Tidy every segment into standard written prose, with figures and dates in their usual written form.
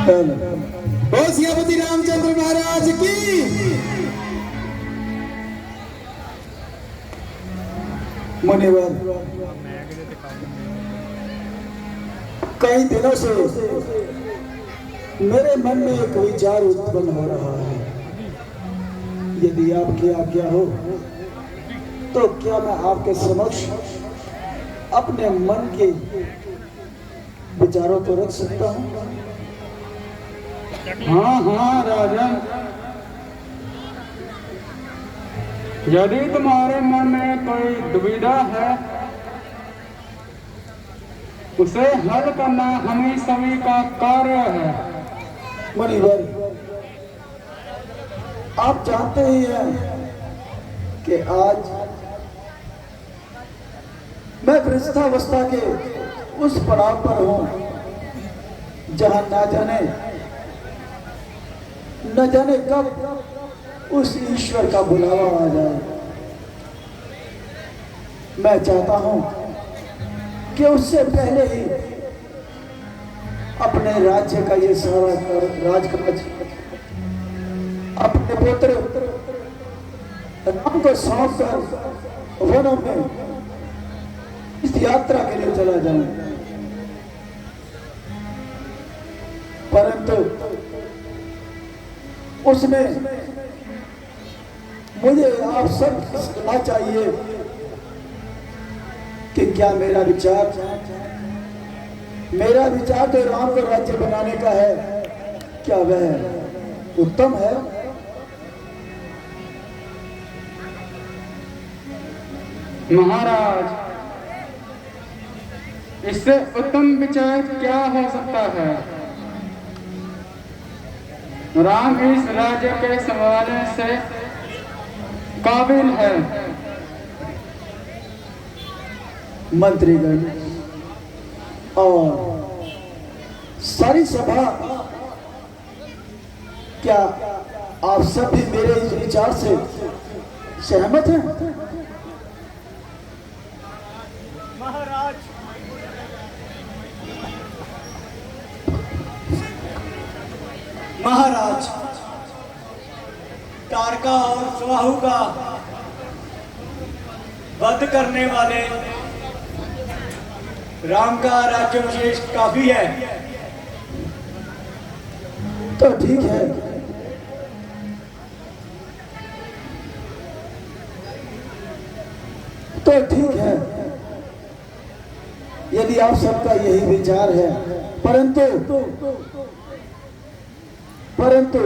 बोल सियापति रामचंद्र महाराज की। मुनिवर, कई दिनों से मेरे मन में एक विचार उत्पन्न हो रहा है। यदि आपकी आज्ञा हो तो क्या मैं आपके समक्ष अपने मन के विचारों को रख सकता हूँ? हाँ हाँ राजन, यदि तुम्हारे मन में कोई दुविधा है उसे हल करना हम ही सभी का कार्य है। मुनिवर, आप जानते ही हैं कि आज मैं वृद्धावस्था के उस पड़ाव पर हूं जहां न जाने कब उस ईश्वर का बुलावा आ जाए। मैं चाहता हूं कि उससे पहले ही अपने राज्य का ये सारा राजकाज अपने पुत्र राम को सौंप कर वनों में इस यात्रा के लिए चला जाऊं। परंतु उसमें मुझे आप सब सुनना चाहिए कि क्या मेरा विचार तो राम को राज्य बनाने का है, क्या वह उत्तम है? महाराज, इससे उत्तम विचार क्या हो सकता है? राम इस राज्य के संभालने से काबिल है। मंत्रीगण और सारी सभा, क्या आप सब भी मेरे इस विचार से सहमत हैं? महाराज, तारका और स्वाहु का वध करने वाले राम का राज्याभिषेक काफी है। तो ठीक है, तो ठीक है, यदि आप सबका यही विचार है। परंतु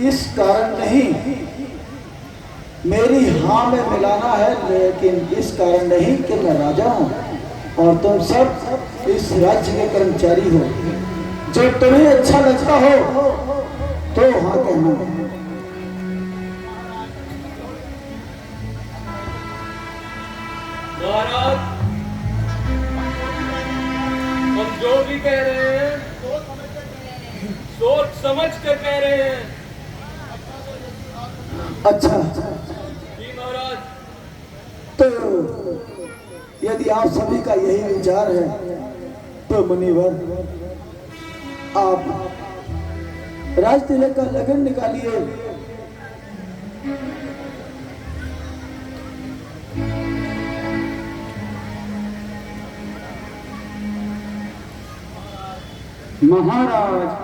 इस कारण नहीं, मेरी हाँ में मिलाना है, लेकिन इस कारण नहीं कि मैं राजा हूं और तुम सब इस राज्य के कर्मचारी हो। जो तुम्हें अच्छा लगता हो तो हाँ कहना। महाराज, हम जो भी कह रहे हैं सोच समझ कर कह रहे हैं। अच्छा जी महाराज। तो यदि आप सभी का यही विचार है तो मुनिवर, आप राजतिलक का लगन निकालिए। महाराज,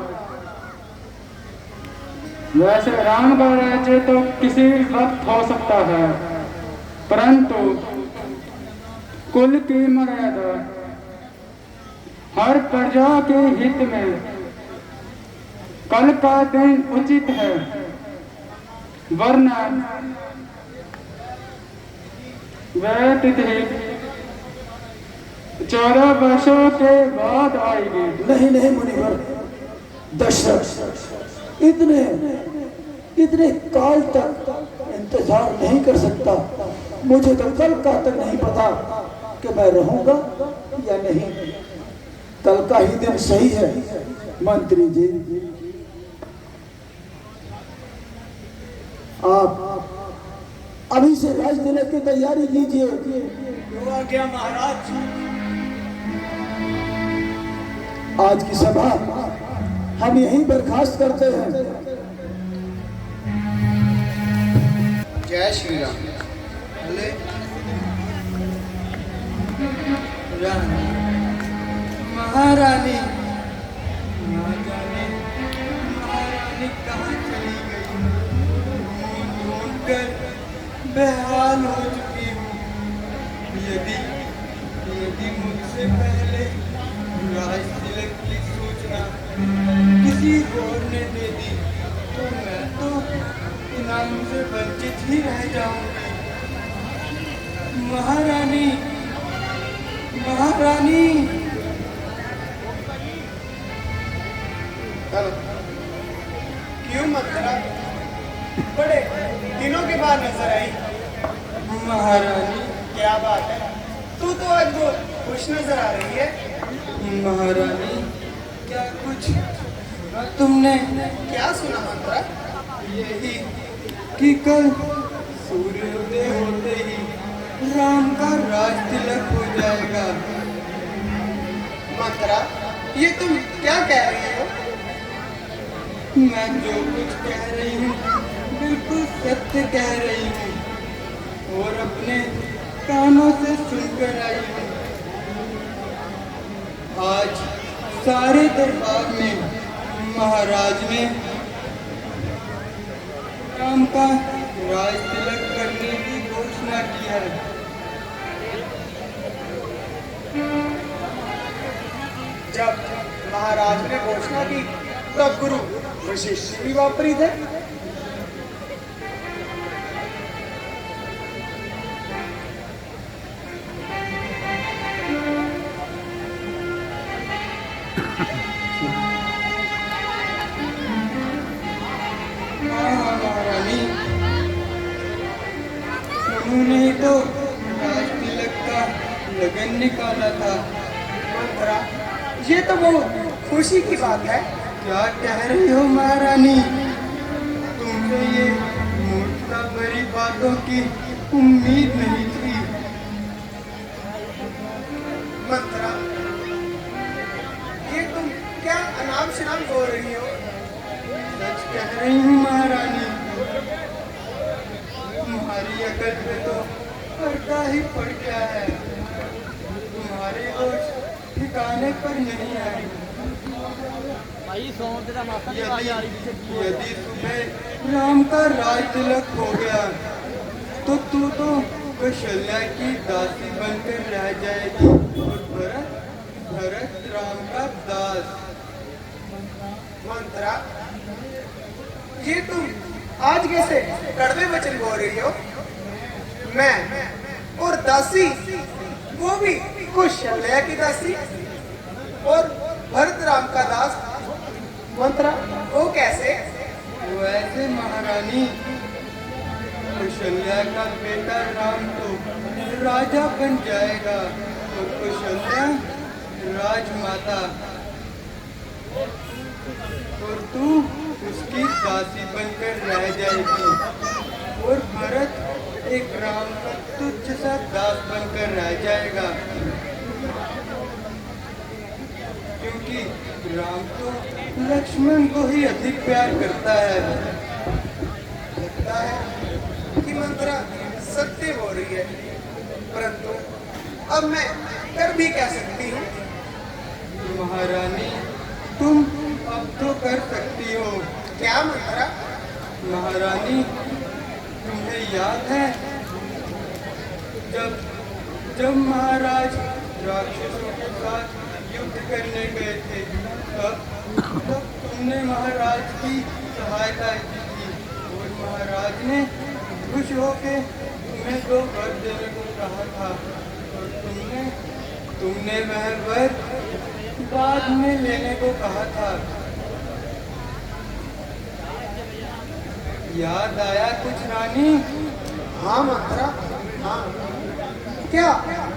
वैसे राम का राज्य तो किसी वक्त हो सकता है, परंतु कुल की मर्यादा हर प्रजा के हित में कल का दिन उचित है, वरना वह तिथि 14 वर्षों के बाद आएगी। नहीं मुनिवर, दशरथ इतने काल तक इंतजार नहीं कर सकता। मुझे तो कल का तक नहीं पता कि मैं रहूंगा या नहीं। कल का ही दिन सही है। मंत्री जी, आप अभी से राजतिलक की तैयारी कीजिए। जो आज्ञा महाराज। आज की सभा हम यहीं बर्खास्त करते हैं। जय श्री राम। भले रानी महारानी ना जाने महारानी कहाँ चली गई, ढूंढ कर बेहाल हो चुकी हूँ। यदि यदि मुझसे पहले राज तिलक की सूचना किसी और ने दे दी तो मैं तो इनाम से वंचित ही रह जाऊंगी। महारानी महारानी। क्यों मंत्रा, बड़े दिनों के बाद नजर आई। महारानी क्या बात है, तू तो आज बहुत खुश नजर आ रही है। महारानी क्या कुछ सुना तुमने? क्या सुना मंत्रा? यही कि कल सूर्योदय होते ही राम का राज तिलक हो जाएगा। मंत्रा ये तुम क्या कह रही हो? मैं जो कुछ कह रही हूँ बिल्कुल सत्य कह रही हूँ और अपने कानों से सुनकर आई हूँ। आज सारे दरबार में महाराज ने राम का राज तिलक करने की घोषणा की है। जब महाराज ने घोषणा की तब गुरु वशिष्ठ भी वापरी थे। महारानी उन्होंने ही तो राज तिलक का लगन निकाला था। मंत्रा ये तो बहुत खुशी की बात है। क्या कह रही हो महारानी? तुमसे ये मूर्खता भरी बातों की उम्मीद नहीं थी। मंत्रा ये तुम क्या अनाप शनाप बोल रही हो? सच कह रही हूँ महारानी। तुम्हारी अकल पे तो पर्दा ही पड़ गया है। तुम्हारे होश ठिकाने पर नहीं है। यदि तुम्हें राम का राज तिलक हो गया तो तू तो कौशल्या की दासी बनकर रह जाएगी और भरत राम का दास। मंत्रा ये तुम आज कैसे कड़वे वचन बोल रही हो? मैं और दासी, वो भी कौशल्या की दासी और भरत राम का दास। मंत्रा वो कैसे? वो ऐसे महारानी, कौशल्या का बेटा राम तो राजा बन जाएगा और कौशल्या राजमाता और तू उसकी दासी बनकर रह जाएगी और भरत एक राम का तुच्छ सा दास बनकर रह जाएगा। क्योंकि राम तो लक्ष्मण को ही अधिक प्यार करता है। लगता है कि मंत्रा सत्य बोल रही है, परंतु अब मैं कर भी कह सकती हूँ। महारानी तुम अब तो कर सकती हो। क्या मंत्रा? महारानी तुम्हें याद है जब महाराज राक्षसों के साथ युद्ध करने गए थे तब तुमने महाराज की सहायता की थी और महाराज ने खुश होके तुम्हें 2 वर देने को कहा था और तुमने वह वर बाद में लेने को कहा था। याद आया कुछ रानी? हाँ मंत्रा, हाँ क्या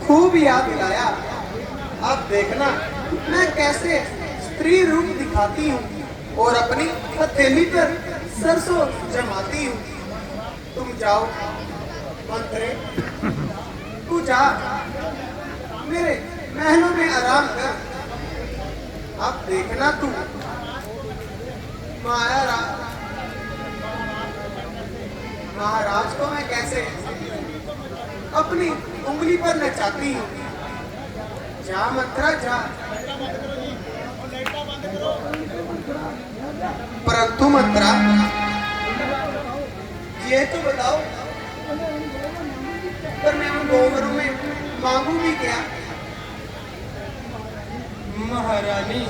खूब याद दिलाया। अब देखना मैं कैसे स्त्री रूप दिखाती हूँ और अपनी हथेली पर सरसों जमाती हूँ। तुम जाओ मंत्रे, तू जा मेरे महलों में आराम कर। अब देखना तू महाराज को मैं कैसे अपनी उंगली पर नचाती हूँ। जा मंत्रा जा। परंतु मंत्रा, ये तो बताओ, पर मैं उन गोवरों में मांगू भी क्या? महारानी,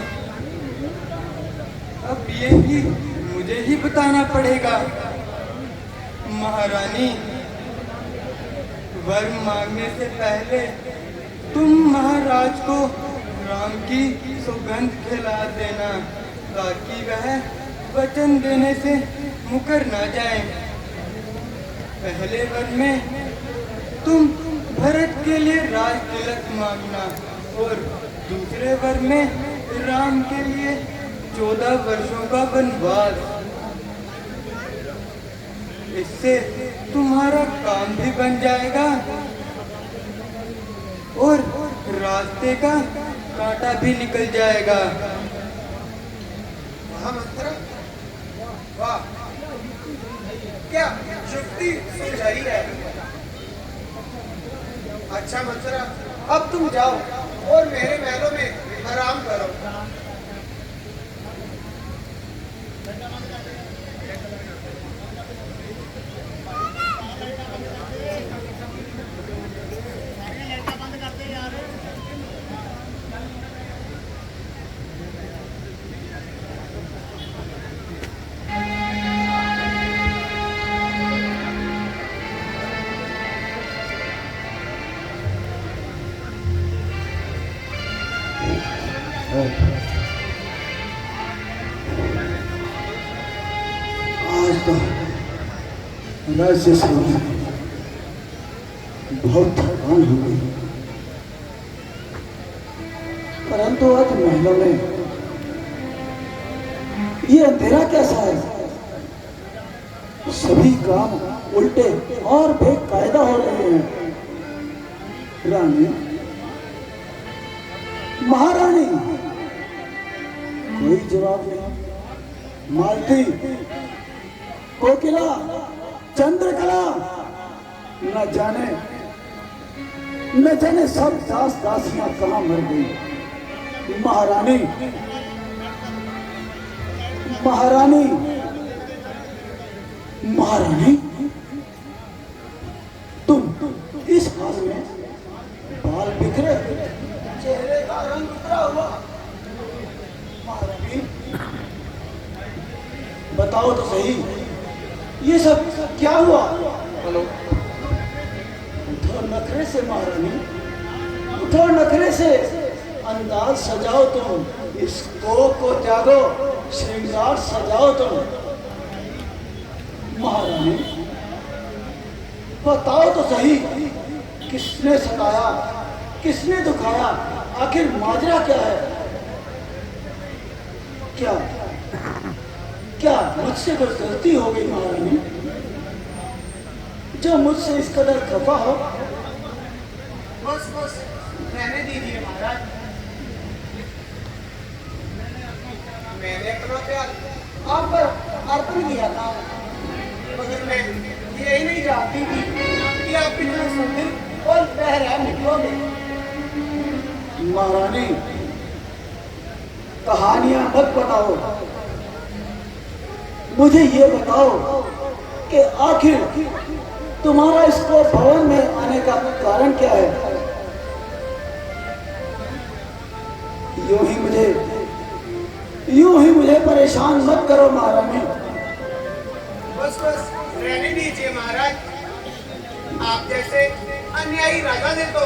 अब ये भी मुझे ही बताना पड़ेगा। महारानी, वर मांगने से पहले तुम महाराज को राम की सुगंध खिला देना, ताकि वह वचन देने से मुकर ना जाए। पहले वर में तुम भरत के लिए राज तिलक मांगना और दूसरे वर में राम के लिए 14 वर्षों का वनवास। इससे तुम्हारा काम भी बन जाएगा और रास्ते का कांटा भी निकल जाएगा। वाह मंत्रा, वाह, क्या युक्ति सुलझाई है। अच्छा मंत्रा, अब तुम जाओ और मेरे महलों में आराम करो। आज तो राज्य से बहुत थकान हो गई, परंतु आज महलों में ये अंधेरा कैसा है? सभी काम उल्टे और बेकायदा हो रहे हैं। रानी, महारानी, कोई जवाब नहीं। मालती, कोकिला, चंद्रकला, न जाने सब दास दासियां कहां मर गई। महारानी, महारानी, महारानी, तुम इस हाल में, बाल बिखरे, चेहरे का रंग उतरा हुआ। महारानी, बताओ तो सही, ये सब क्या हुआ? हेलो, उठो नखरे से महारानी, उठो नखरे से, अंदाज सजाओ तुम, इस कोप को त्यागो, श्रृंगार सजाओ तुम। महारानी, बताओ तो सही, किसने सताया, किसने दुखाया, आखिर माजरा क्या है? क्या मुझसे कुछ गलती हो गई महारानी, जो मुझसे इस कदर खफा हो? बस बस रहने दीजिए महाराज। मैंने अपना प्यार आप पर अर्पण किया था, मगर मैं यही नहीं जानती थी कि आप इतने सुंदर और बहरा निकलोगे। महारानी, कहानियां मत बताओ, मुझे ये बताओ कि आखिर तुम्हारा इसको भवन में आने का कारण क्या है? यूं ही मुझे परेशान मत करो महारानी। बस बस रहने दीजिए महाराज। आप जैसे अन्यायी राजा से तो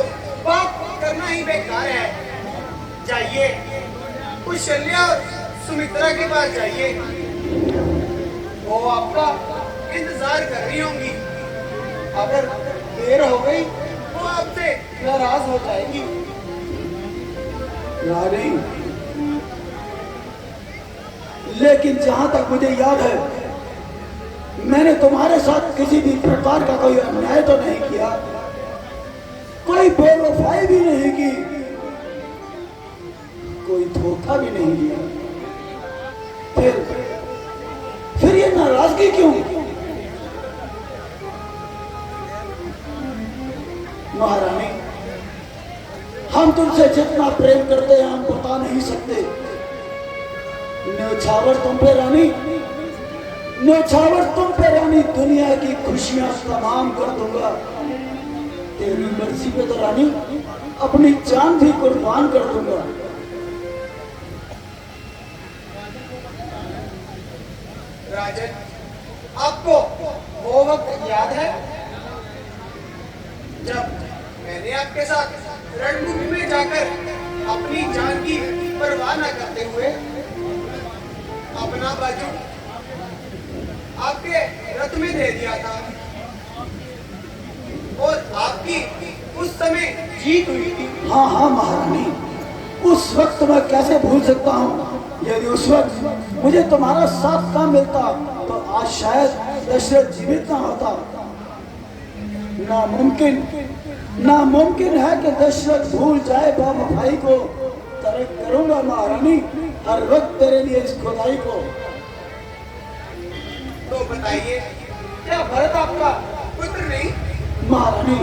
बात करना ही बेकार है। जाइए, कुशल्या और सुमित्रा के पास जाइए, वो आपका इंतजार कर रही होंगी। अगर देर हो गई तो आपसे नाराज हो जाएगी। रानी, लेकिन जहां तक मुझे याद है, मैंने तुम्हारे साथ किसी भी प्रकार का कोई अन्याय तो नहीं किया, कोई बेवफाई भी नहीं की, कोई धोखा भी नहीं दिया। फिर ये नाराजगी क्यों? महारानी, हम तुमसे जितना प्रेम करते हैं हम बता नहीं सकते। न्योछावर तुम पे रानी, न्योछावर तुम पे रानी, दुनिया की खुशियां तमाम कर दूंगा। तेरी मर्जी पे तो रानी अपनी जान भी कुर्बान कर दूंगा। राजन, आपको वो वक्त याद है जब मैंने आपके साथ रणभूमि में जाकर अपनी जान की परवाह न करते हुए अपना बाजू आपके रथ में दे दिया था और आपकी उस समय जीत हुई थी। हाँ हाँ महारानी, उस वक्त मैं कैसे भूल सकता हूँ। यदि उस वक्त मुझे तुम्हारा साथ ना मिलता तो आज शायद दशरथ जीवित ना होता। नामुमकिन है कि दशरथ भूल जाए बाबा भाई को। तरक करूंगा महारानी हर वक्त तेरे लिए इस खुदाई को। तो बताइए, क्या भरत आपका पुत्र नहीं? महारानी,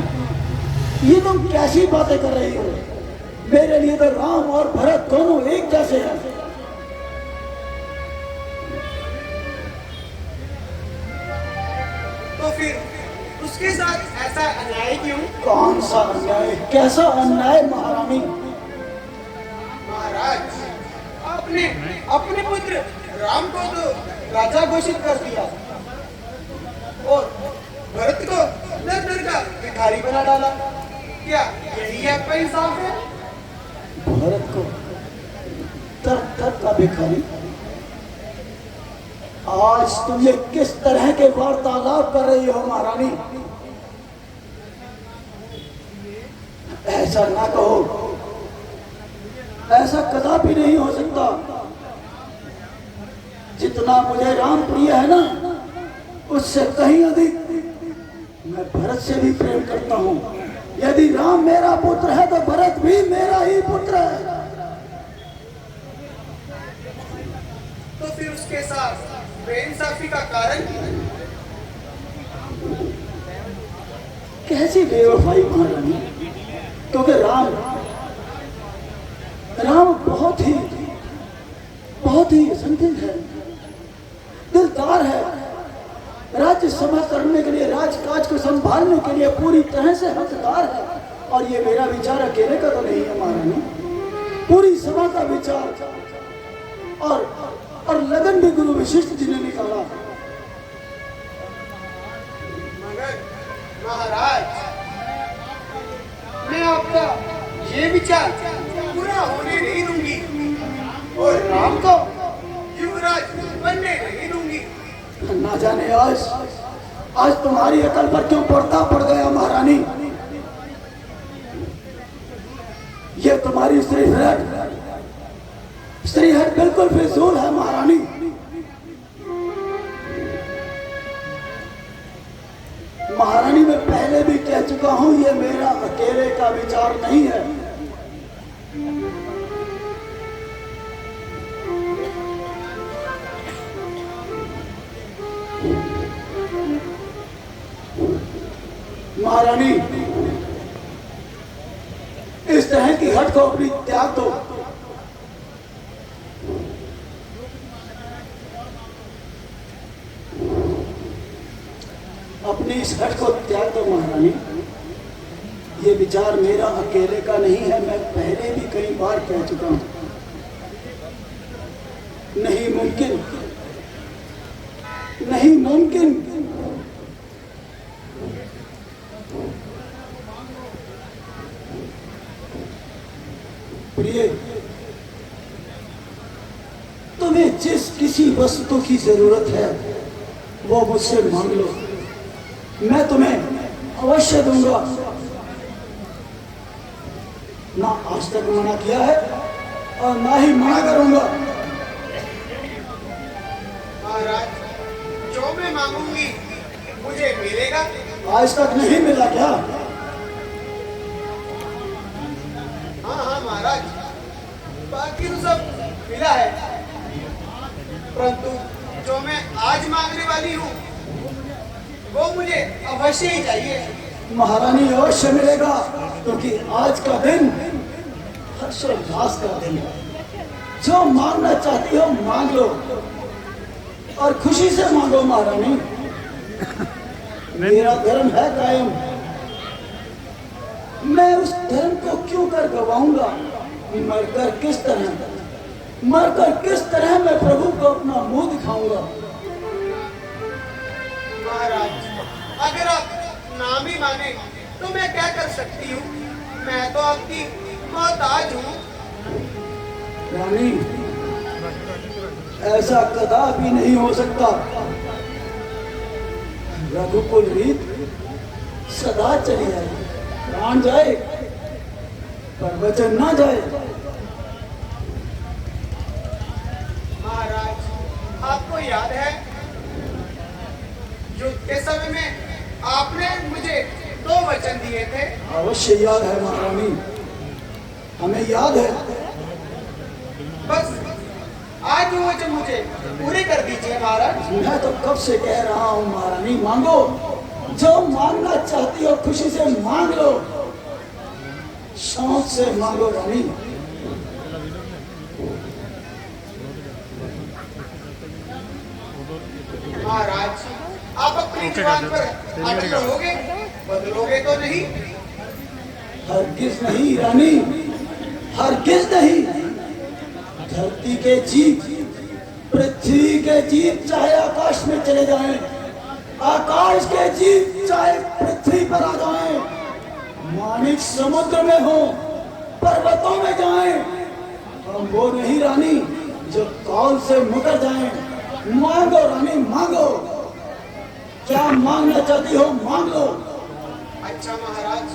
ये तुम कैसी बातें कर रही हो? मेरे लिए तो राम और भरत दोनों एक जैसे हैं। तो फिर उसके साथ ऐसा अन्याय क्यों? कौन सा अन्याय, कैसा अन्याय महारानी? महाराज, आपने अपने पुत्र राम को तो राजा घोषित कर दिया और भरत को दर दर का भिखारी बना डाला। क्या यही आपका इंसाफ है? भरत को तर तर का भिखारी? आज तुम ये किस तरह के वार्तालाप कर रही हो महारानी? ऐसा ना कहो, ऐसा कदापि नहीं हो सकता। जितना मुझे राम प्रिय है ना, उससे कहीं अधिक मैं भरत से भी प्रेम करता हूं। यदि राम मेरा पुत्र है तो भरत भी मेरा ही पुत्र है। तो फिर उसके साथ बेइंसाफी का कारण कैसी बेवफाई महारानी? क्योंकि राम बहुत ही संदिग्ध है, दिलदार है। राज्य सभा करने के लिए, राजकाज को संभालने के लिए पूरी तरह से हकदार है। और ये मेरा विचार अकेले का तो नहीं है महारानी, पूरी सभा का विचार और लगन भी गुरु वशिष्ठ जी ने निकाला। मगर महाराज, मैं आपका ये विचार पूरा होने नहीं दूंगी और राम को युवराज बनने नहीं दूंगी। ना जाने आज तुम्हारी अकल पर क्यों पर्दा पड़ गया महारानी? ये तुम्हारी स्त्रीहट बिल्कुल फिजूल है महारानी। महारानी, मैं पहले भी कह चुका हूं, ये मेरा अकेले का विचार नहीं है। महारानी, इस तरह की हट को अपनी त्याग दो। अपनी इस हट को त्याग दो महारानी। ये विचार मेरा अकेले का नहीं है, मैं पहले भी कई बार कह चुका हूं। नहीं मुमकिन, नहीं मुमकिन। प्रिय, तुम्हें जिस किसी वस्तु की जरूरत है वो मुझसे मांग लो, मैं तुम्हें अवश्य दूंगा। ना आज तक मना किया है और ना ही मना करूंगा। महाराज, जो मैं मांगूंगी मुझे मिलेगा? आज तक नहीं मिला क्या? हाँ हाँ महाराज, बात बाकी तो सब मिला है, परंतु जो मैं आज मांगने वाली हूँ वो मुझे अवश्य ही चाहिए। महारानी अवश्य मिलेगा, क्योंकि आज का दिन हर्षोल्लास का दिन है। जो मांगना चाहती हो मांग लो और खुशी से मांगो महारानी। मेरा धर्म है कायम, मैं उस धर्म को क्यों कर गवाऊंगा। मरकर किस तरह मैं प्रभु को अपना मुंह दिखाऊंगा। महाराज, अगर आप नाम ही माने तो मैं क्या कर सकती हूँ? मैं तो आपकी मोहताज हूँ। रानी, ऐसा कदापि नहीं हो सकता। रघुकुल रीत सदा चली आए, प्राण जाए पर वचन ना जाए। महाराज, आपको याद है युद्ध के समय में आपने मुझे 2 वचन दिए थे? अवश्य याद है महारानी, हमें याद है। बस आज वो वचन मुझे पूरे कर दीजिए महाराज। मैं तो कब से कह रहा हूँ महारानी, मांगो। जो मांगना चाहती हो खुशी से मांग लो, शौक से मांगो रानी। महाराज, आप अपनी जुबान पर अटल रहोगे, बदलोगे तो नहीं? हरगिज नहीं रानी, हरगिज नहीं। धरती के जीव, पृथ्वी के जीव चाहे आकाश में चले जाएं, आकाश के जीव चाहे पृथ्वी पर आ जाएं, मानिक समुद्र में हो, पर्वतों में जाएं, हम वो नहीं रानी जो कौल से मुकर जाएं। मांगो रानी, मांगो। क्या मांगना चाहती हो मांग लो। अच्छा महाराज,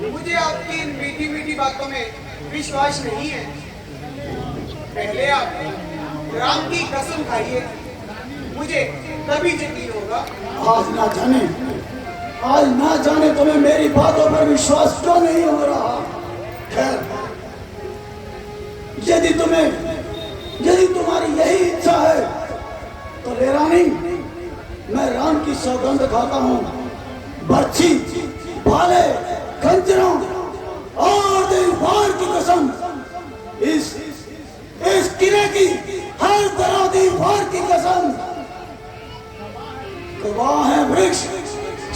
मुझे आपकी इन मीठी मीठी बातों में विश्वास नहीं है। पहले आप राम की कसम खाइए, मुझे तभी यकीन होगा। आज ना जाने तुम्हें मेरी बातों पर विश्वास क्यों नहीं हो रहा। खैर, यदि तुम्हारी यही इच्छा है तो ले रानी, मैं राम की सौगंध खाता हूँ। बर्छी, भाले, खंजरों और दीवार की कसम, इस किले की हर तरह दीवार की कसम। गवाह है वृक्ष,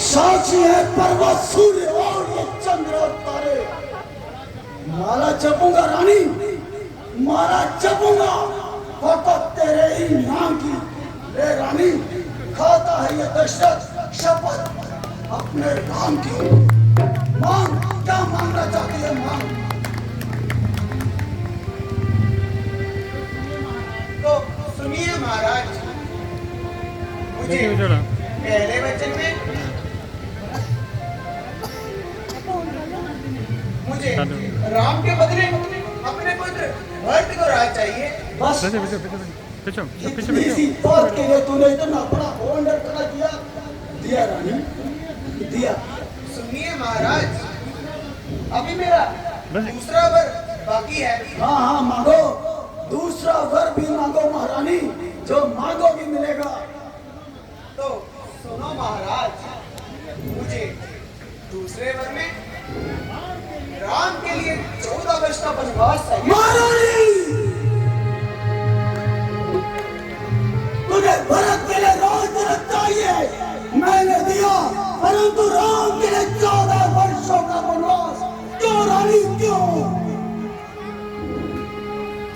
साक्षी है पर्वत, सूर्य और ये चंद्र और तारे। माला जपूंगा रानी, माला जपूंगा फकत तेरे ही नाम की। ले रानी, खाता है ये दशरथ शपथ अपने राम की। मांग, क्या मांगना चाहती है मांग। तो सुनिए महाराज, मुझे पहले वचन में मुझे राम के बदले अपने पुत्र भरत को राज चाहिए। बस इसी बात के लिए तूने इतना बड़ा वंडर खड़ा किया। दिया रानी, दिया। सुनिए महाराज, अभी मेरा दूसरा वर बाकी है। हाँ, मांगो। दूसरा वर भी मांगो महारानी, जो मांगोगी मिलेगा। तो सुनो महाराज, मुझे दूसरे वर में राम के लिए 14 वर्ष का वनवास चाहिए। महारानी, तुझे भरत के लिए राज चाहिए, मैंने दिया, परंतु राम के लिए 14 वर्षों का वनवास। क्यों रानी, क्यों?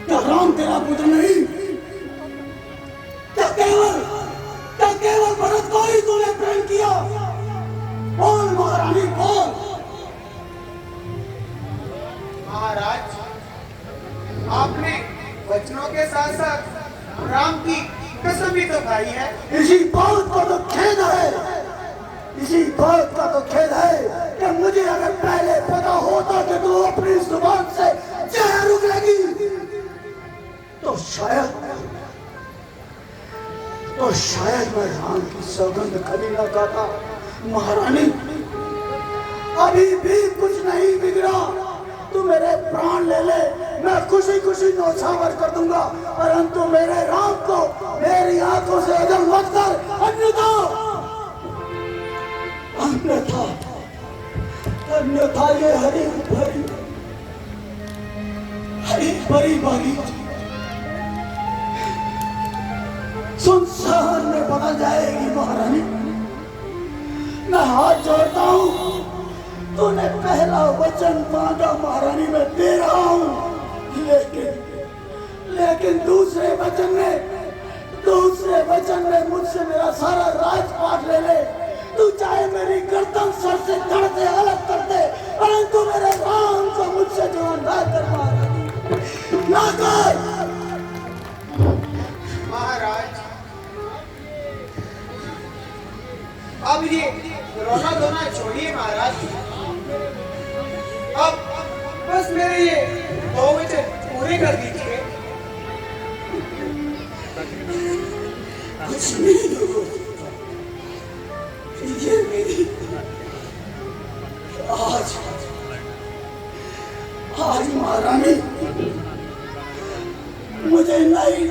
क्या राम तेरा पुत्र नहीं? क्या केवल भरत को ही तूने प्रेम किया? बोल महारानी, बोल। महाराज, आपने वचनों के साथ साथ राम की कसम भी तो खाई है। इसी बात का तो खेद है, इसी बात का तो खेद है कि मुझे अगर पहले पता होता कि तू अपनी जुबान से जहर उगलेगी तो शायद मैं राम की सौगंध कभी न खाता। महारानी, अभी भी कुछ नहीं बिगड़ा। तू मेरे प्राण ले ले, मैं खुशी खुशी नौछावर कर दूंगा, परंतु मेरे राम को मेरी आंखों से ओझल मत कर, अन्यथा अन्यथा अन्यथा ये हरी भरी बागीची सुनसान में बदल जाएगी महारानी। मैं हाथ जोड़ता हूं, तूने पहला वचन मांगा महारानी, मैं दे रहा हूं, लेकिन दूसरे वचन में मुझसे मेरा सारा राजपाट ले ले। तू चाहे मेरी गर्दन सर से धड़ से अलग कर दे, परंतु मेरे राम को मुझसे जो ना कर महारानी, ना कर। महाराज, अब ये रोना धोना छोड़िए महाराज। अब बस मेरे ये 2 वचन पूरे कर दीजिए। कुछ नहीं हो, ये मेरी आज महारानी, मुझे नहीं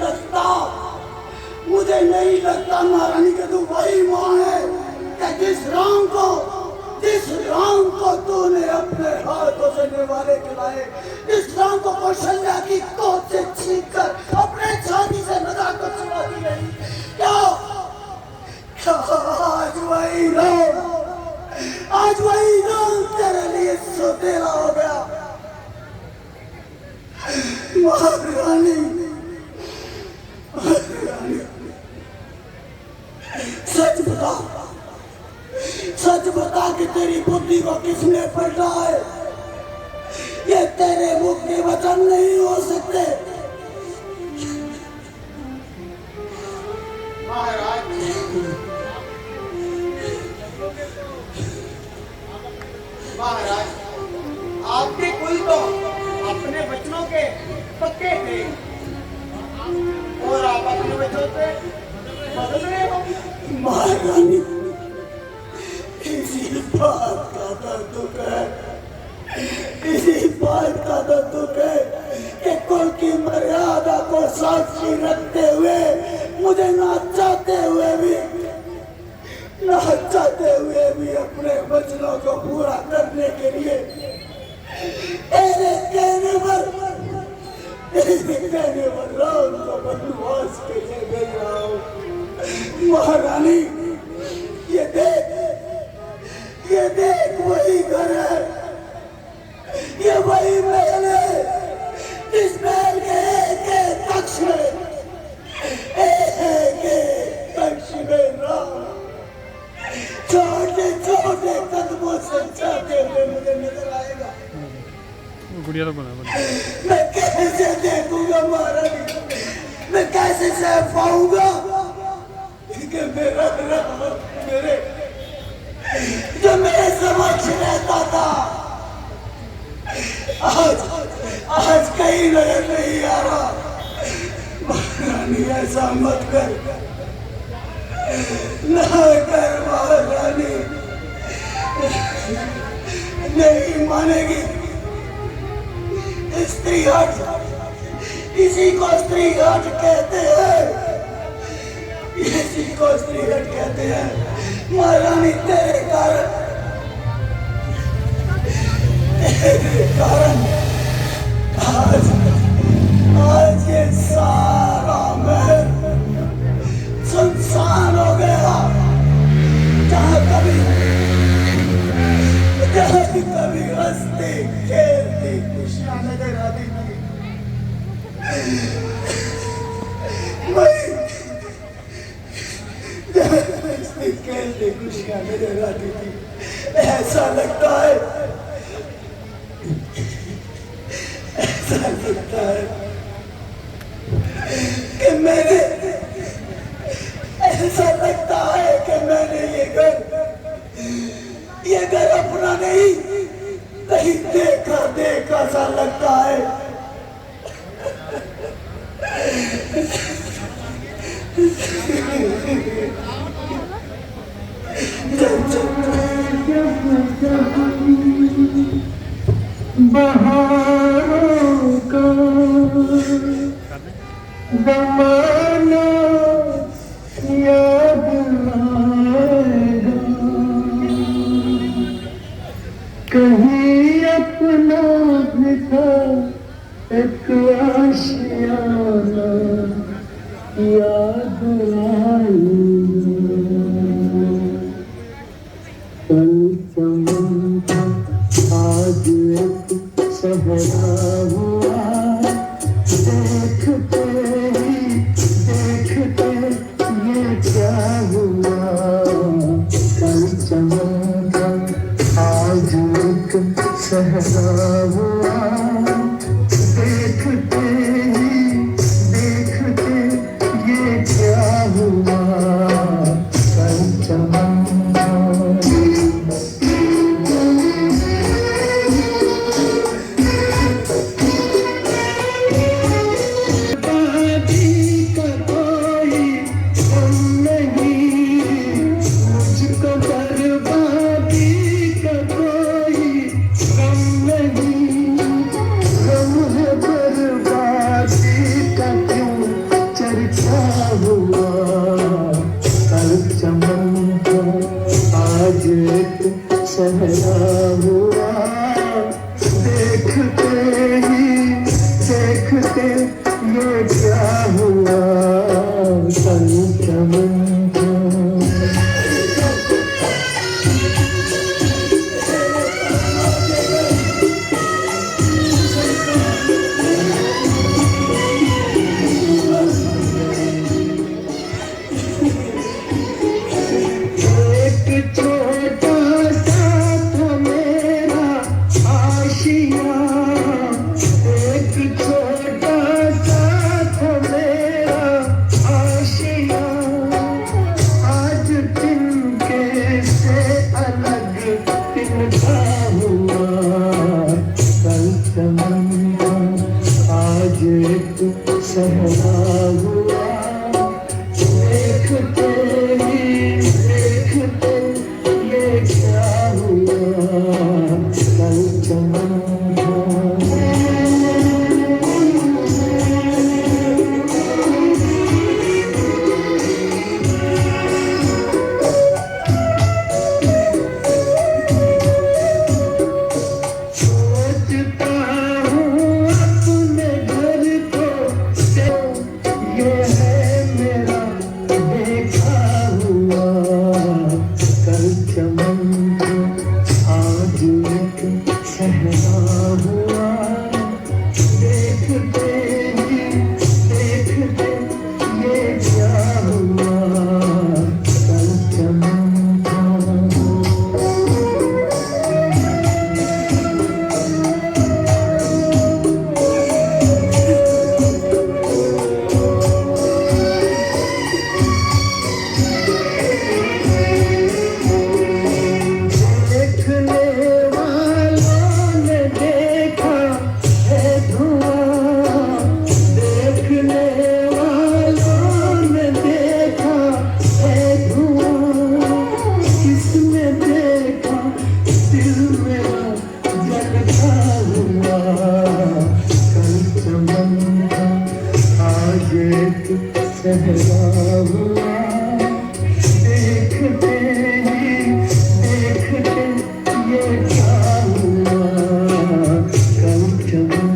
लगता महारानी कि तू वही मां है कि जिस राम को तूने अपने हाथों से निवाले खिलाए, जिस राम को कौशल्या की गोद से छीनकर अपने छाती से नजाकत छुड़ाती रही। क्या आज वही राम तेरे लिए सौतेला हो गया महारानी। सच बता कि तेरी बुद्धि को किसने पलटा है। ये तेरे मुख के वचन नहीं हो सकते। महाराज, आपके कुल तो अपने बचनों के पक्के थे और आप अपने बच्चों से बदल रहे हो। महारानी, इसी बात का तो दुख है, इसी बात का तो दुख है कि कुल की मर्यादा को साक्षी रखते हुए, मुझे ना चाहते हुए भी अपने वचनों को पूरा करने के लिए तेरे कहने पर राम को वनवास के लिए भेज रहा हूँ। महारानी, ये देख वही घर है, ये वही महल है, इस महल के एक कक्ष में राम छोटे छोटे कदमों से जाते हुए मुझे नजर आएगा। गुड़िया तो बना मैं कैसे देखूंगा महारानी, मैं कैसे सह पाऊंगा कि मेरा राम जो मेरे समक्ष रहता था आज कहीं नजर नहीं आ रहा। महारानी, ऐसा मत कर, ना कर महारानी, नहीं मानेगी। स्त्री हट, इसी को स्त्री हट कहते हैं, इसी को स्त्री हट कहते हैं। महारानी, तेरे कारण आज ये सारा महल सुनसान हो गया। जहाँ कभी हंसती खेलती खुशियां नजर आती थी, हंसती खेलती खुशियां नजर आती थी। ऐसा लगता है कि मैंने ये घर अपना नहीं, कहीं देखा सा लगता है। बहारों का जमाना याद आएगा, कहीं अपना भी था एक आशियाना याद आएगा। कल चमन था आज एक सहरा हुआ, देखते ही देखते ये क्या हुआ। कल चमन था आज एक सहरा हुआ, देखते ही देखते ये क्या हुआ। कल चमन सहरा हुआ, देखते ही देखते ये क्या हुआ। कल चमन एक छोटा सा था मेरा आशिया, एक छोटा सा था मेरा आशिया। आज तिनके से अलग तिनका हुआ। कल चमन आज एक सहरा हुआ, देखते ही देखते ये क्या हुआ। कल चमन सोचता हूँ अपने घर को, ये है मेरा देखा हुआ। कल चमन आज एक सहरा हुआ, देखते ही देखते ये क्या हुआ। कल चमन देखने वालों ने देखा है धुआं, देखने वालों ने देखा है धुआं। किसने देखा दिल मेरा जलता हुआ। कल चमन आज एक सहरा हुआ, देखते ही देखते ये क्या हुआ। कल चमन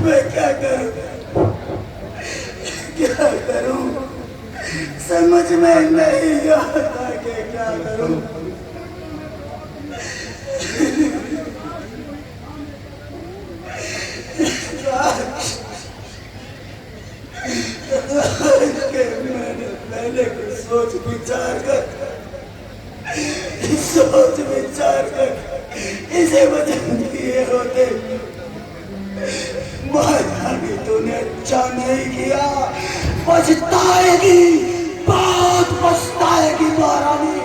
मैं क्या करूं, क्या करूं, समझ में नहीं आता कि क्या करूं। मैंने कुछ सोच विचार कर इसे वचन दिए होते। महारानी तूने अच्छा नहीं किया, पछताएगी, बहुत पछताएगी महारानी।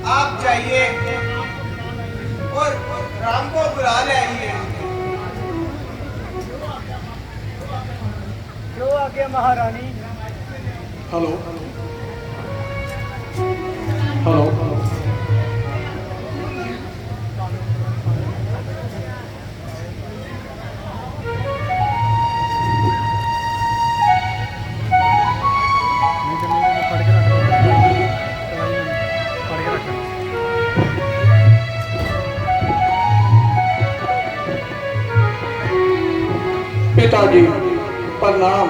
आप जाइए और राम को बुला ले आइए। जो आगे महारानी। हेलो हेलो पिताजी प्रणाम,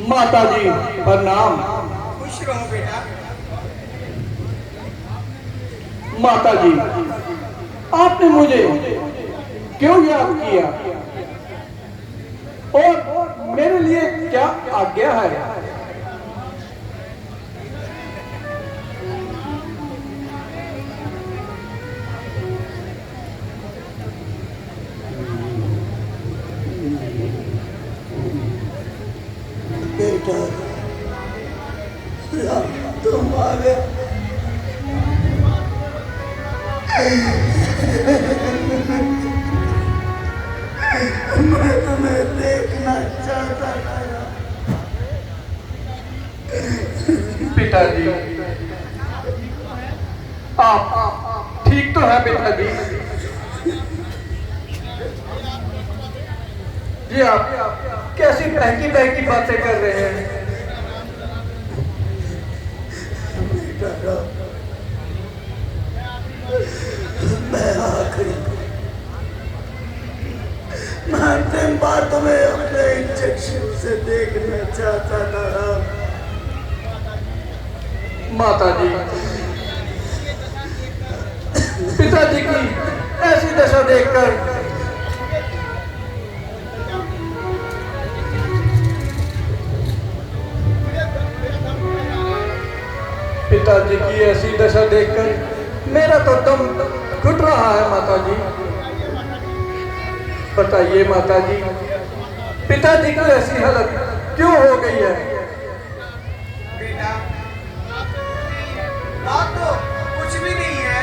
माताजी प्रणाम। खुश रहो बेटा। माताजी, आपने मुझे क्यों याद किया और मेरे लिए क्या आज्ञा है? बेटा, तुम आ गए। मैं तुम्हें देखना चाहता था। पिताजी, आप ठीक तो है पिताजी? जी आप कैसी बहकी बहकी बातें कर रहे हैं? मैं आखिरी अंतिम बार तुम्हें अपने इंजेक्शन से देखना चाहता था। माताजी, पिताजी की ऐसी दशा देखकर पिताजी की ऐसी दशा देखकर मेरा तो दम घुट रहा है। माताजी बताइए माताजी, पिताजी की ऐसी हालत क्यों हो गई है? बेटा, बात तो कुछ भी नहीं है।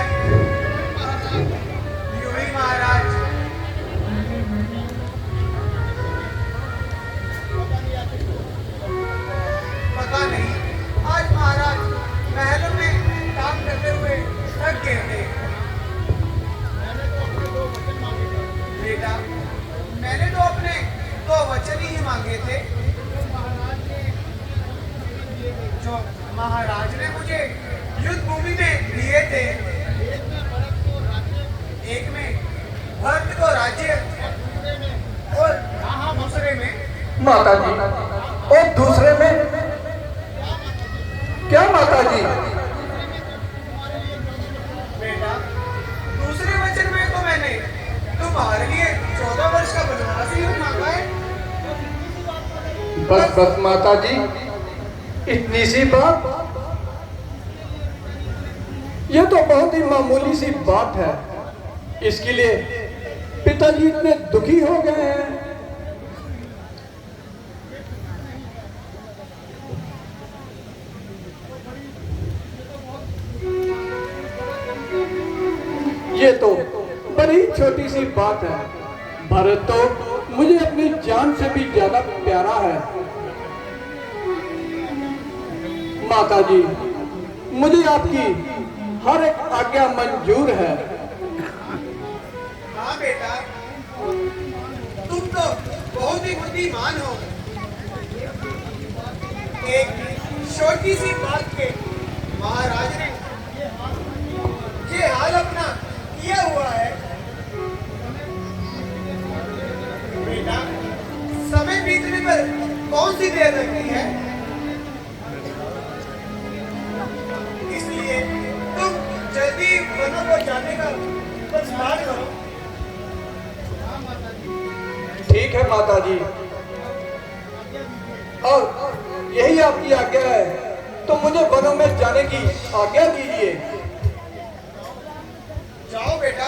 यूं ही महाराज पता नहीं, आज महाराज महलों में काम करते हुए थक गए थे। बेटा, मैंने तो अपने 2 वचन ही मांगे थे जो महाराज ने मुझे युद्ध भूमि में दिए थे। एक में भरत को राज्य और दूसरे में माताजी, और दूसरे में क्या माताजी? बेटा, दूसरे वचन में तो मैंने तुम्हारे लिए 14 वर्ष का वनवास ही मांगा है। बस बस माताजी, इतनी सी बात? यह तो बहुत ही मामूली सी बात है। इसके लिए पिताजी इतने दुखी हो गए हैं। ये तो बड़ी छोटी सी बात है। भरत तो मुझे अपनी जान से भी ज्यादा प्यारा है। माताजी, मुझे आपकी हर एक आज्ञा मंजूर है। हाँ बेटा, तुम तो बहुत ही बुद्धिमान हो। एक छोटी सी बात के महाराज ने ये हाल अपना किया हुआ है। बेटा, समय बीतने पर कौन सी देर लगती है, इसलिए तुम जल्दी वनों को जाने का प्रस्ताव करो। ठीक है माताजी, और यही आपकी आज्ञा है तो मुझे वनों में जाने की आज्ञा दीजिए। जाओ बेटा।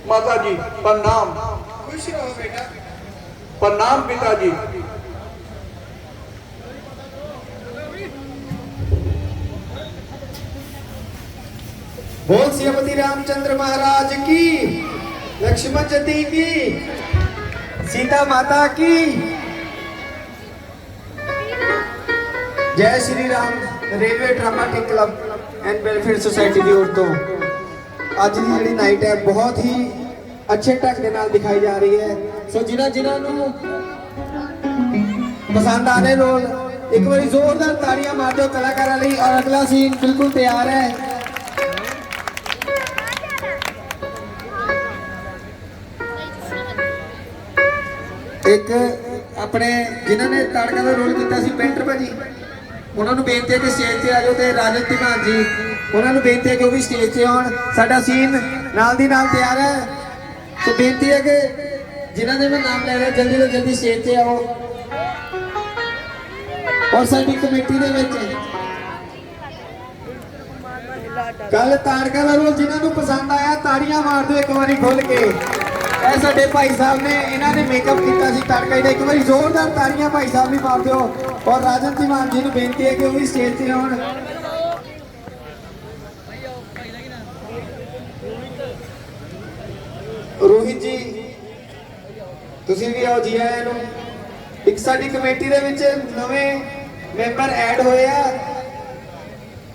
माताजी प्रणाम। खुश रहो बेटा। प्रणाम पिताजी। बोल सियापति रामचंद्र महाराज की, लक्ष्मण जती की, सीता माता की जय Shri Ram. Railway dramatic club and welfare society की ओर तो ਅੱਜ ਦੀ ਜਿਹੜੀ ਨਾਈਟ ਹੈ ਬਹੁਤ ਹੀ ਅੱਛੇ ਢੰਗ ਦੇ ਨਾਲ ਦਿਖਾਈ ਜਾ ਰਹੀ ਹੈ। ਸੋ ਜਿਨ੍ਹਾਂ ਨੂੰ ਪਸੰਦ ਆ ਰਹੇ ਰੋਲ ਇੱਕ ਵਾਰੀ ਜ਼ੋਰਦਾਰ ਤਾੜੀਆਂ ਮਾਰ ਦਿਓ ਕਲਾਕਾਰਾਂ ਲਈ। ਔਰ ਅਗਲਾ ਸੀਨ ਬਿਲਕੁਲ ਤਿਆਰ ਹੈ। ਇੱਕ ਆਪਣੇ ਜਿਨ੍ਹਾਂ ਨੇ ਤਾੜਕਾ ਦਾ ਰੋਲ ਕੀਤਾ ਸੀ ਪੈਂਟਰ ਭਾਜੀ, ਉਹਨਾਂ ਨੂੰ ਬੇਨਤੀ ਹੈ ਕਿ ਸਟੇਜ ਤੇ ਆ ਜਾਓ। ਤੇ ਰਾਜਨ ਧੀਮਾਨ ਜੀ ਉਹਨਾਂ ਨੂੰ ਬੇਨਤੀ ਹੈ ਕਿ ਉਹ ਵੀ ਸਟੇਜ ਤੇ ਆਉਣ। ਸਾਡਾ ਸੀਨ ਨਾਲ ਦੀ ਨਾਲ ਤਿਆਰ ਹੈ। ਸੋ ਬੇਨਤੀ ਹੈ ਕਿ ਜਿਨ੍ਹਾਂ ਦੇ ਮੈਂ ਨਾਮ ਲੈ ਰਿਹਾ ਜਲਦੀ ਤੋਂ ਜਲਦੀ ਸਟੇਜ ਤੇ ਆਓ। ਔਰ ਸਾਡੀ ਕਮੇਟੀ ਦੇ ਵਿੱਚ ਕੱਲ ਤਾੜਕਾ ਦਾ ਰੋਲ ਜਿਨ੍ਹਾਂ ਨੂੰ ਪਸੰਦ ਆਇਆ ਤਾੜੀਆਂ ਮਾਰ ਦਿਓ ਇੱਕ ਵਾਰੀ ਖੁੱਲ ਕੇ। ਇਹ ਸਾਡੇ ਭਾਈ ਸਾਹਿਬ ਨੇ, ਇਹਨਾਂ ਨੇ ਮੇਕਅਪ ਕੀਤਾ ਸੀ ਤਾੜਕਾ ਦਾ। ਇੱਕ ਵਾਰੀ ਜ਼ੋਰਦਾਰ ਤਾੜੀਆਂ ਭਾਈ ਸਾਹਿਬ ਵੀ ਮਾਰ ਦਿਓ। ਔਰ ਰਾਜਨ ਧੀਮਾਨ ਜੀ ਨੂੰ ਬੇਨਤੀ ਹੈ ਕਿ ਉਹ ਵੀ ਸਟੇਜ ਤੇ ਆਉਣ। ਰੋਹਿਤ ਜੀ ਤੁਸੀਂ ਵੀ ਆਓ, ਜੀ ਆਇਆਂ ਨੂੰ। ਇੱਕ ਸਾਡੀ ਕਮੇਟੀ ਦੇ ਵਿੱਚ ਨਵੇਂ ਮੈਂਬਰ ਐਡ ਹੋਏ ਆ,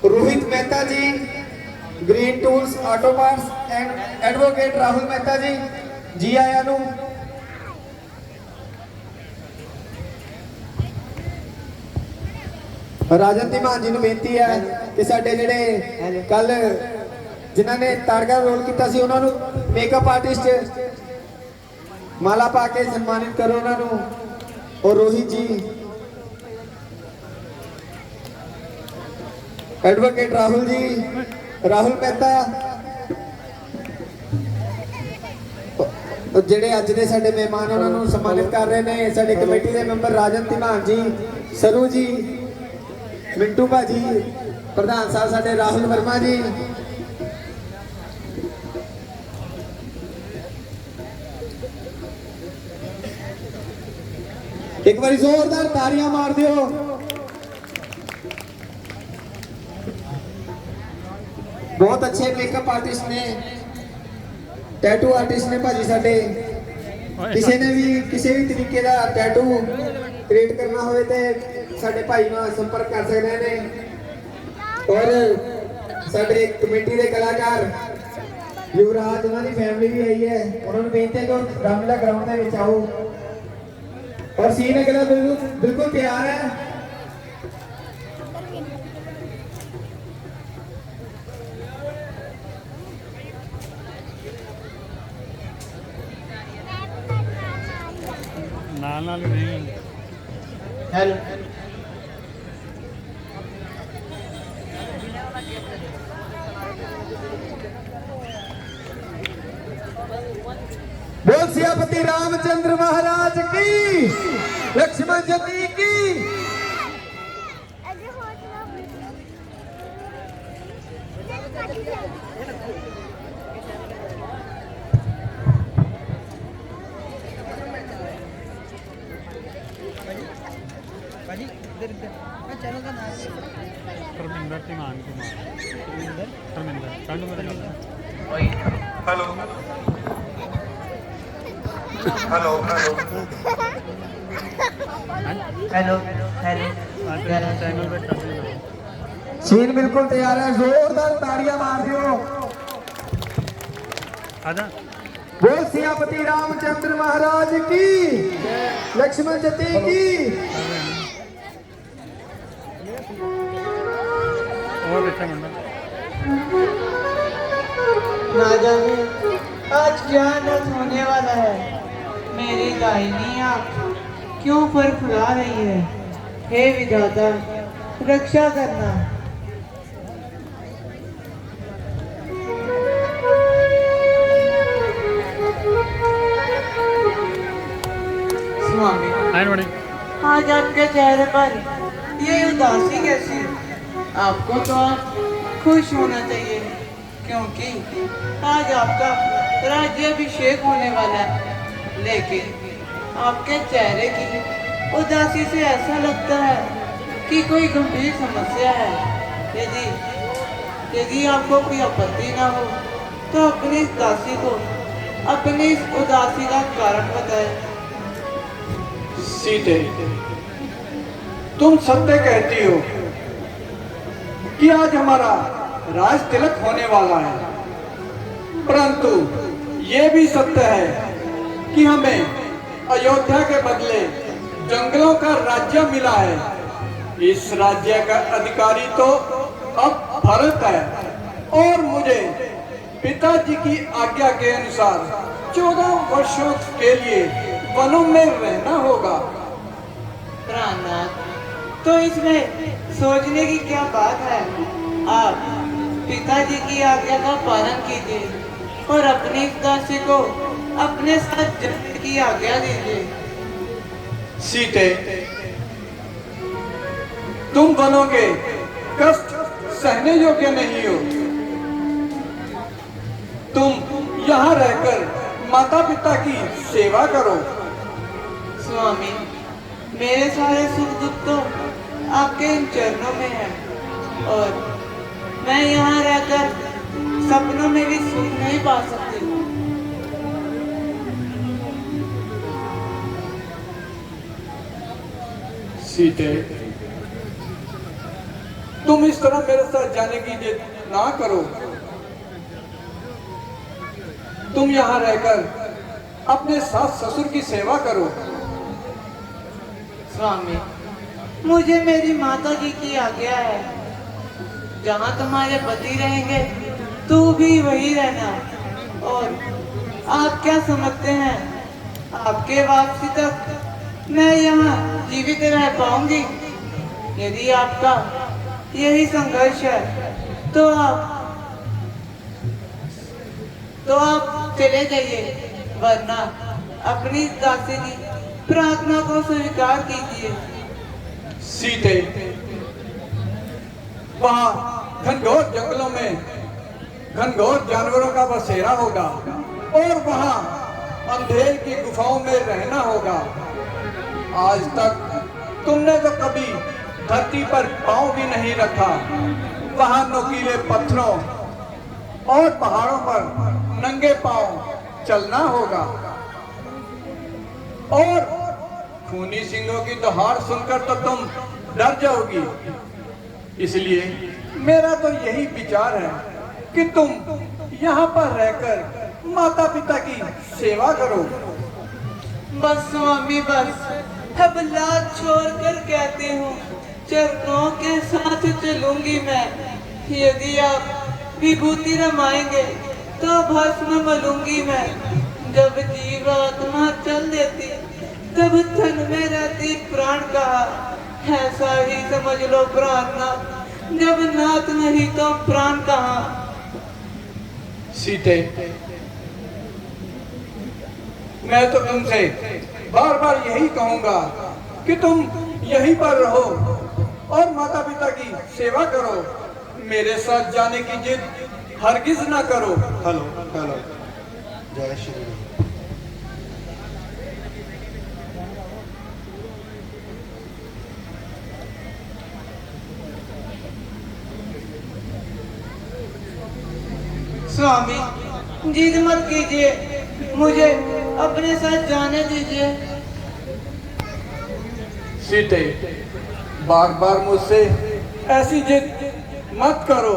ਰੋਹਿਤ ਮਹਿਤਾ ਜੀ, green tools auto parts and advocate Rahul Mehta ਜੀ, ਜੀ ਆਇਆਂ ਨੂੰ। ਰਾਜਨ ਧੀਮਾਨ ਜੀ ਨੂੰ ਬੇਨਤੀ ਹੈ ਕਿ ਸਾਡੇ ਜਿਹੜੇ ਕੱਲ ਜਿਨ੍ਹਾਂ ਨੇ ਤਾੜਕਾ ਰੋਲ ਕੀਤਾ ਸੀ ਉਹਨਾਂ ਨੂੰ ਮੇਕਅਪ ਆਰਟਿਸਟ ਮਾਲਾ ਪਾ ਕੇ ਸਨਮਾਨਿਤ ਕਰੋ ਉਹਨਾਂ ਨੂੰ। ਔਰ ਰੋਹਿਤ ਜੀ, ਐਡਵੋਕੇਟ ਰਾਹੁਲ ਜੀ, ਰਾਹੁਲ ਮਹਿਤਾ, ਜਿਹੜੇ ਅੱਜ ਦੇ ਸਾਡੇ ਮਹਿਮਾਨ ਉਹਨਾਂ ਨੂੰ ਸਨਮਾਨਿਤ ਕਰ ਰਹੇ ਨੇ ਸਾਡੇ ਕਮੇਟੀ ਦੇ ਮੈਂਬਰ ਰਾਜਨ ਧੀਮਾਨ ਜੀ, ਸਰੂ ਜੀ, ਮਿੰਟੂ ਭਾਜੀ, ਪ੍ਰਧਾਨ ਸਾਹਿਬ ਸਾਡੇ ਰਾਹੁਲ ਵਰਮਾ ਜੀ। ਇੱਕ ਵਾਰੀ ਜ਼ੋਰਦਾਰ ਤਾੜੀਆਂ ਮਾਰ ਦਿਓ। ਬਹੁਤ ਅੱਛੇ ਮੇਕਅਪ ਆਰਟਿਸਟ ਨੇ, ਟੈਟੂ ਆਰਟਿਸਟ ਨੇ ਭਾਜੀ ਸਾਡੇ। ਕਿਸੇ ਨੇ ਵੀ ਕਿਸੇ ਵੀ ਤਰੀਕੇ ਦਾ ਟੈਟੂ ਕ੍ਰੀਏਟ ਕਰਨਾ ਹੋਵੇ ਤੇ ਸਾਡੇ ਭਾਈ ਨਾਲ ਸੰਪਰਕ ਕਰ ਸਕਦੇ ਨੇ। ਔਰ ਸਾਡੇ ਕਮੇਟੀ ਦੇ ਕਲਾਕਾਰ ਯੁਵਰਾਜ, ਉਹਨਾਂ ਦੀ ਫੈਮਿਲੀ ਵੀ ਆਈ ਹੈ। ਉਹਨਾਂ ਨੂੰ ਬੇਨਤੀ ਹੈ ਕਿ ਉਹ ਰਾਮਲੀਲਾ ਗਰਾਊਂਡ ਦੇ ਵਿੱਚ ਆਓ। और सीन अगला बिल्कुल तैयार है। नाल नहीं हेलो बोल सियापति रामचंद्र महाराज की, लक्ष्मण जती की। चैनल का नाम धर्मेंद्र धीमान कुमार, धर्मेंद्र कांडू में hello hello hello hello channel पे कर देना। सीन बिल्कुल तैयार है। जोरदार ताड़ियां मार दियो। आजा बोल सियापति रामचंद्र महाराज की, लक्ष्मण जती की। और अच्छा मंडल ना जाने आज क्या नस होने वाला है। मेरी दाहिनी आँख क्यों फुला रही है। हे विधाता रक्षा करना। स्वामी आज आपके चेहरे पर ये उदासी कैसी है। आपको तो आप खुश होना चाहिए क्योंकि आज आपका राज्याभिषेक होने वाला है। लेकिन आपके चेहरे की उदासी से ऐसा लगता है कि कोई गंभीर समस्या है। यदि यदि आपको कोई आपत्ति ना हो तो अपनी इस दासी को अपनी इस उदासी का कारण बताएं। सीते, तुम सत्य कहती हो कि आज हमारा राज तिलक होने वाला है, परंतु ये भी सत्य है कि हमें अयोध्या के बदले जंगलों का राज्य मिला है। इस राज्य का अधिकारी तो अब भरत है और मुझे पिताजी की आज्ञा के अनुसार 14 वर्षों के लिए वनों में रहना होगा। प्राणनाथ, तो इसमें सोचने की क्या बात है। आप पिताजी की आज्ञा का पालन कीजिए और अपनी इस दासी को अपने साथ जाने की आज्ञा दीजिए। सीते, तुम वनों के कष्ट सहने योग्य नहीं हो। तुम यहाँ रहकर माता पिता की सेवा करो। स्वामी, मेरे सारे सुख दुख तो आपके इन चरणों में है और मैं यहाँ रहकर सपनों में भी सुख नहीं पा सकती। सीते, तुम इस तरह मेरे साथ जाने की जिद ना करो। तुम यहाँ रहकर अपने सास ससुर की सेवा करो। स्वामी, मुझे मेरी माता जी की आज्ञा है, जहाँ तुम्हारे पति रहेंगे तू भी वही रहना। और आप क्या समझते हैं आपके वापसी तक मैं यहाँ जीवित रह पाऊंगी? यदि आपका यही संघर्ष है तो आप चले जाइए, वरना अपनी दासी की प्रार्थना को स्वीकार कीजिए। सीते, वहाँ घनघोर जंगलों में घनघोर जानवरों का बसेरा होगा और वहाँ अंधेर की गुफाओं में रहना होगा। आज तक तुमने तो कभी धरती पर पांव भी नहीं रखा। वहाँ नुकीले पत्थरों और पहाड़ों पर नंगे पांव चलना होगा और खूनी सिंहों की दहाड़ सुनकर तो तुम डर जाओगी। इसलिए मेरा तो यही विचार है कि तुम यहाँ पर रहकर माता पिता की सेवा करो। बस स्वामी, बस अब लाज छोड़कर कहती हूँ, चरणों के साथ चलूंगी मैं। यदि आप विभूति रमाएंगे तो भस्म मलूंगी मैं। जब जीव आत्मा चल देती तब तन में रहती प्राण कहा। ऐसा ही समझ लो प्राणनाथ, जब नाथ नहीं तो प्राण कहाँ। सीते, मैं तो तुमसे बार बार यही कहूंगा कि तुम यहीं पर रहो और माता पिता की सेवा करो। मेरे साथ जाने की जिद हरगिज ना करो। हेलो हेलो, जय श्री राम। स्वामी, जिद मत कीजिए, मुझे अपने साथ जाने दीजिए। सीते, बार बार मुझसे ऐसी जिद मत करो।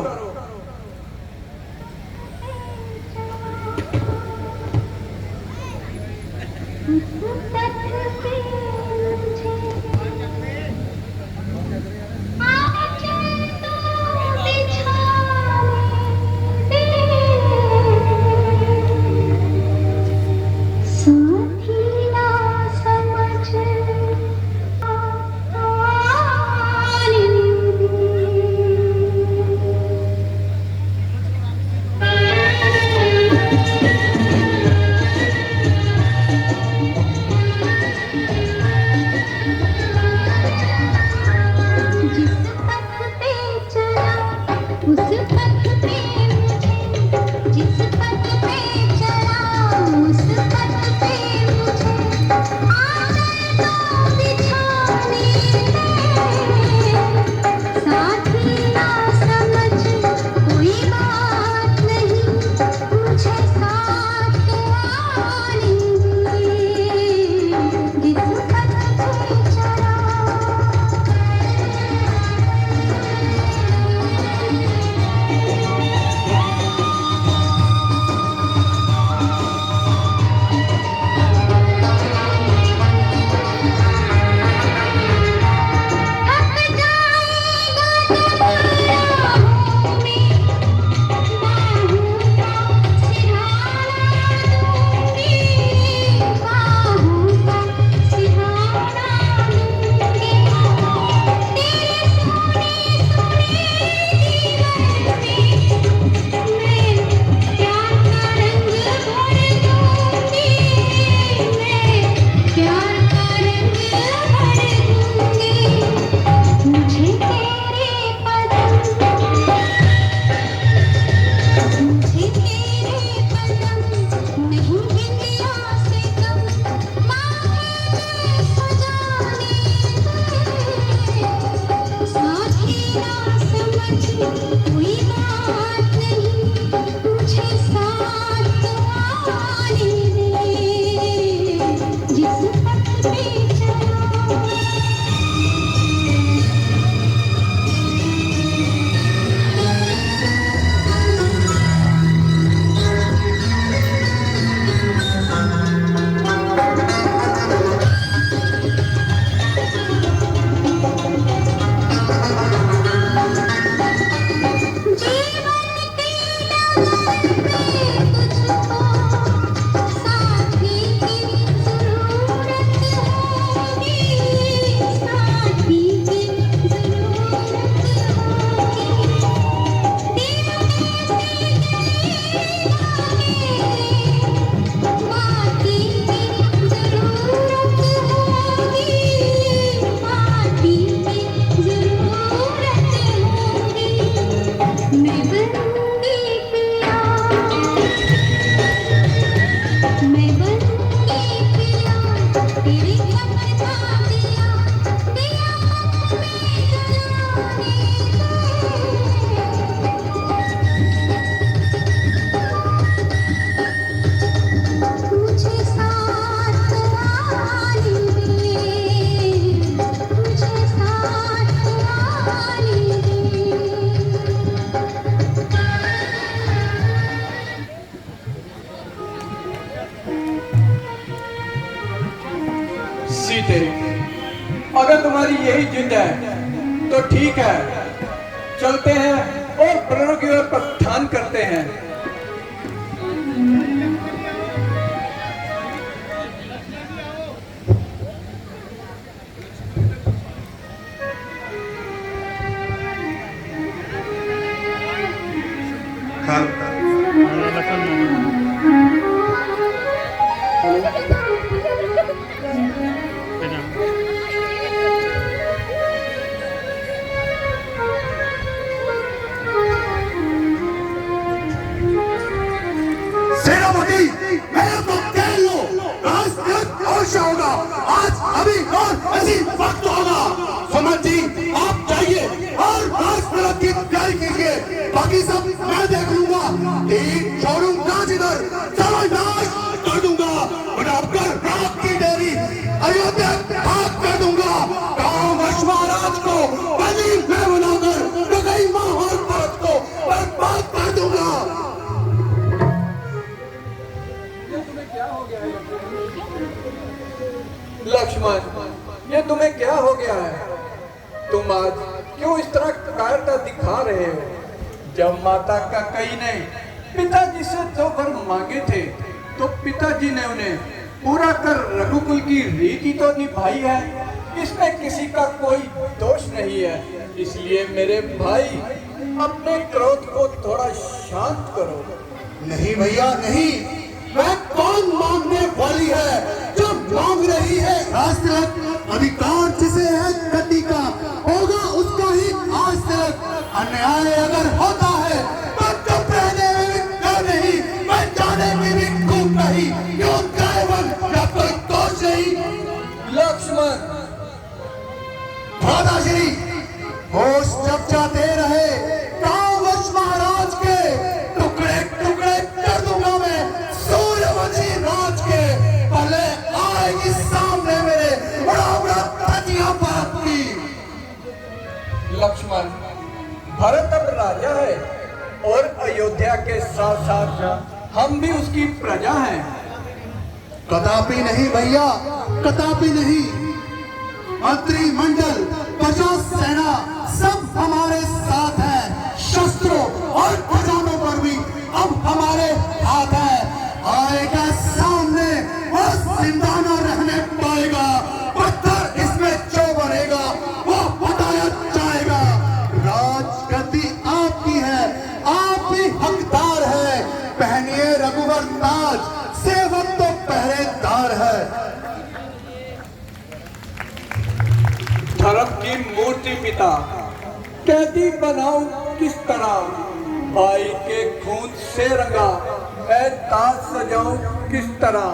यही जिद है तो ठीक है, चलते हैं और प्रणव की ओर प्रस्थान करते हैं। सेनापति, मेरे को कह लो, आज अवश्य होगा, आज अभी और इसी वक्त होगा। सुमन जी, आप जाइए और राजतिलक की तैयारी कीजिए, बाकी सब मैं देख लूंगा। तीन शोरूम नाच इधर चलो, नाच कर दूंगा, बनाकर रात की डेरी अयोध्या भाग कर दूंगा। गांव महाराज को बलि मैं बनाकर गई माहौल भारत को बर्बाद कर दूंगा। लक्ष्मण, ये तुम्हें क्या हो गया है? तुम आज क्यों इस तरह कायरता दिखा रहे हो? जब माता कैकेयी ने पिताजी से 2 वर मांगे थे तो पिताजी ने उन्हें पूरा कर रघुकुल की रीति तो निभाई है, इसमें किसी का कोई दोष नहीं है। इसलिए मेरे भाई, अपने क्रोध को थोड़ा शांत करो। नहीं भैया नहीं, वह कौन मांगने वाली है जो मांग रही है राजतिलक? अधिकार जिसे है गद्दी का होगा उसका ही आज तलक। अन्याय अगर होता है तो चुप रहने में क्यों नहीं, मैं जाने में भी खूब नहीं, क्यों गायबन या कोई दोष नहीं। लक्ष्मण, दादाश्री, होश जब जाते रहे गांव महाराज के टुकड़े टुकड़े कर दूंगा मैं सूर्यवंशी राज के। पहले आएगी सामने मेरे बड़ा बड़ा तजिया बाप की। लक्ष्मण, भरत अब राजा है और अयोध्या के साथ साथ हम भी उसकी प्रजा हैं। कदापि नहीं भैया, कदापि नहीं। मंत्रिमंडल, प्रजा, सेना सब हमारे साथ है। शस्त्रों और खजानों पर भी अब हमारे हाथ है। आएगा सामने वो जिंदा न रहने पाएगा, पत्थर इसमें जो बनेगा वो बताया जाएगा। राजगद्दी आपकी है, आप ही हकदार है। पहनिए रघुवर ताज, सेवक तो पहरेदार है। धर्म की मूर्ति पिता, कैदी बनाऊं किस तरह? भाई के खून से रंगा मैं ताज सजाऊं किस तरह?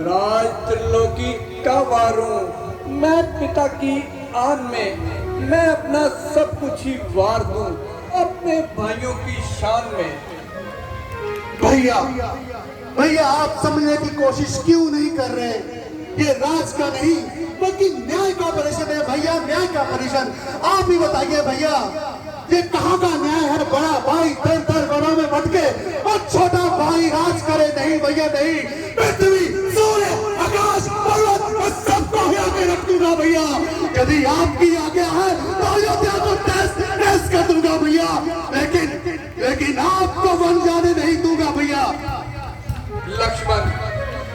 राज त्रिलोकी का वारूं मैं पिता की आन में, मैं अपना सब कुछ ही वार दूं अपने भाइयों की शान में। भैया भैया, आप समझने की कोशिश क्यों नहीं कर रहे? ये राज का नहीं बल्कि न्याय का परिषद है भैया, न्याय का परिषद। आप ही बताइए भैया, ये कहाँ का न्याय है? बड़ा भाई दर दर वनों में भटके और छोटा भाई राज करे? नहीं भैया नहीं। पृथ्वी, सूर्य, आकाश, पर्वत, मैं सबको हिला के रख दूंगा भैया। यदि आपकी आज्ञा है तो अयोध्या को तहस कर दूंगा भैया, लेकिन आपको वन जाने नहीं दूंगा भैया। लक्ष्मण,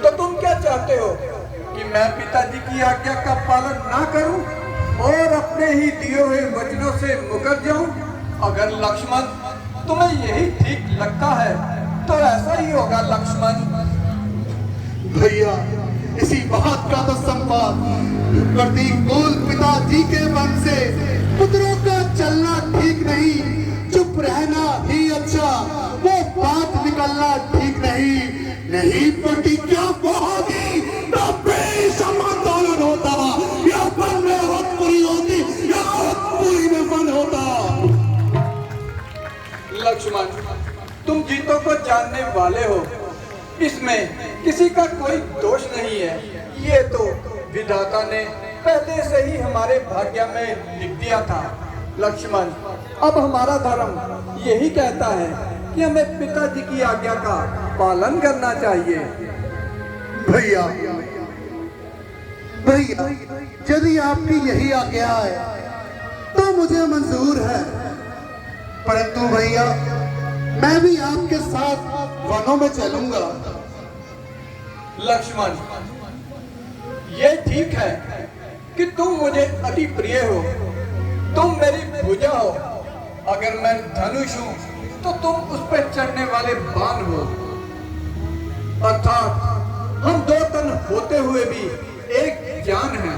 तो तुम क्या चाहते हो कि मैं पिताजी की आज्ञा का पालन ना करूं और अपने ही दिए हुए वचनों से मुकर जाऊं? अगर लक्ष्मण तुम्हें यही ठीक लगता है तो ऐसा ही होगा लक्ष्मण। भैया, इसी बात का तो संवाद प्रतिकूल पिताजी के मन से पुत्रों का चलना ठीक नहीं, चुप रहना ही अच्छा, वो बात निकलना ठीक नहीं। नहीं प्रतिज्ञा वो होगी तो बेशर्म आंदोलन होता, या वन में होत पूरी होती या होत पूरी में वन होता। लक्ष्मण, तुम जीतों को जानने वाले हो, इसमें किसी का कोई दोष नहीं है। ये तो विधाता ने पहले से ही हमारे भाग्य में लिख दिया था। लक्ष्मण, अब हमारा धर्म यही कहता है कि हमें पिताजी की आज्ञा का पालन करना चाहिए। भैया भैया यदि आपकी यही आज्ञा है तो मुझे मंजूर है। परंतु भैया मैं भी आपके साथ वनों में चलूंगा। लक्ष्मण, ये ठीक है कि तुम मुझे अति प्रिय हो, तुम मेरी भुजा हो। अगर मैं धनुष हूं तो तुम उस पर चढ़ने वाले बाण हो। अर्थात हम दो तन होते हुए भी एक जान है।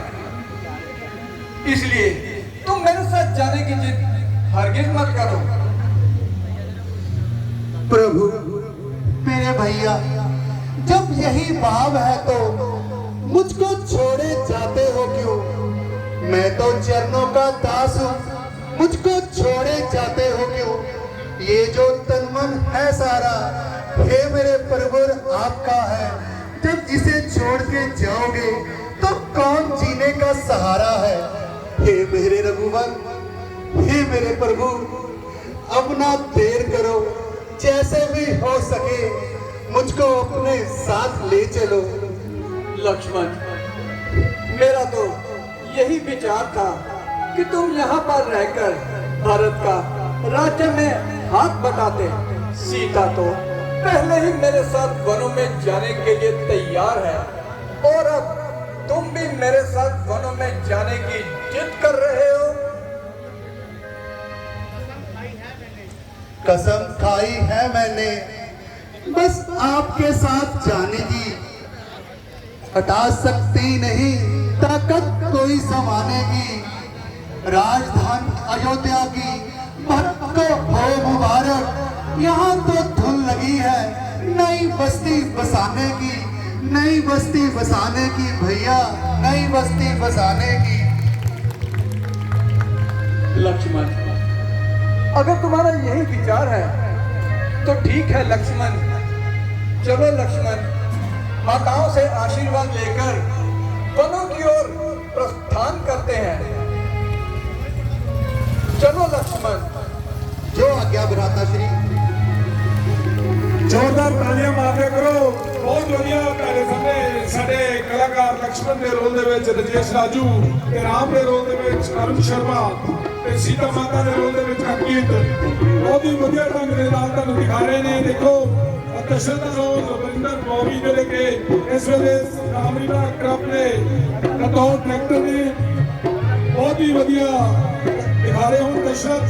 इसलिए तुम मेरे साथ जाने की जिद हरगिज मत करो। प्रभु मेरे भैया, जब यही भाव है तो मुझको छोड़े जाते हो क्यों? मैं तो चरणों का दास हूँ, मुझको छोड़े जाते हो क्यों? ये जो तन मन है सारा, हे मेरे प्रभु आपका है। जब इसे छोड़ के जाओगे तो कौन जीने का सहारा है? हे मेरे रघुवर, हे मेरे प्रभु, अब ना देर करो, जैसे भी हो सके मुझको अपने साथ ले चलो। लक्ष्मण, मेरा तो यही विचार था कि तुम यहाँ पर रहकर भारत का राज्य में हाथ बटाते। सीता तो पहले ही मेरे साथ वनों में जाने के लिए तैयार है, और अब तुम भी मेरे साथ वनों में जाने की जिद कर रहे हो। कसम खाई है मैंने बस आपके साथ जाने की, हटा सकती नहीं ताकत कोई समाने की। राजधानी अयोध्या की भक्त को हो मुबारक, यहाँ तो धुन लगी है नई बस्ती बसाने की, नई बस्ती बसाने की भैया, नई बस्ती बसाने की। लक्ष्मण, अगर तुम्हारा यही विचार है तो ठीक है लक्ष्मण, चलो लक्ष्मण, माताओं से आशीर्वाद लेकर वनों की ओर प्रस्थान करते हैं। चलो लक्ष्मण। जो आज्ञा भ्राता श्री। जोरदार तालियां मारਦੇ ਕਰੋ। ਬਹੁਤ ਵਧੀਆ ਤੁਹਾਡੇ ਸਾਹਮਣੇ ਸਾਡੇ ਕਲਾਕਾਰ ਲక్ష్మణ ਦੇ ਰੋਲ ਦੇ ਵਿੱਚ ਰਜੇਸ਼ ਰਾਜੂ ਤੇ ਰਾਮ ਦੇ ਰੋਲ ਦੇ ਵਿੱਚ ਅਰੁਣ ਸ਼ਰਮਾ ਤੇ ਸੀਤਾ ਮਾਤਾ ਦੇ ਰੋਲ ਦੇ ਵਿੱਚ ਅੰਕਿਤ ਬਹੁਤ ਹੀ ਵਧੀਆ ਢੰਗ ਦੇ ਨਾਲ ਤੁਹਾਨੂੰ ਦਿਖਾ ਰਹੇ ਨੇ। ਦੇਖੋ ਦਸ਼ਰਥ ਦਾ ਰੋਲ ਰਵਿੰਦਰ ਬੋਬੀ ਜਿਹੜੇ ਕਿ ਇਸ ਵੇਲੇ ਰਾਮਲੀਲਾ ਕਲੱਬ ਦੇ ਕਤੌਰ ਡਾਇਰੈਕਟਰ ਨੇ, ਬਹੁਤ ਹੀ ਵਧੀਆ ਦਿਖਾ ਰਹੇ ਹੁਣ ਦਸ਼ਰਥ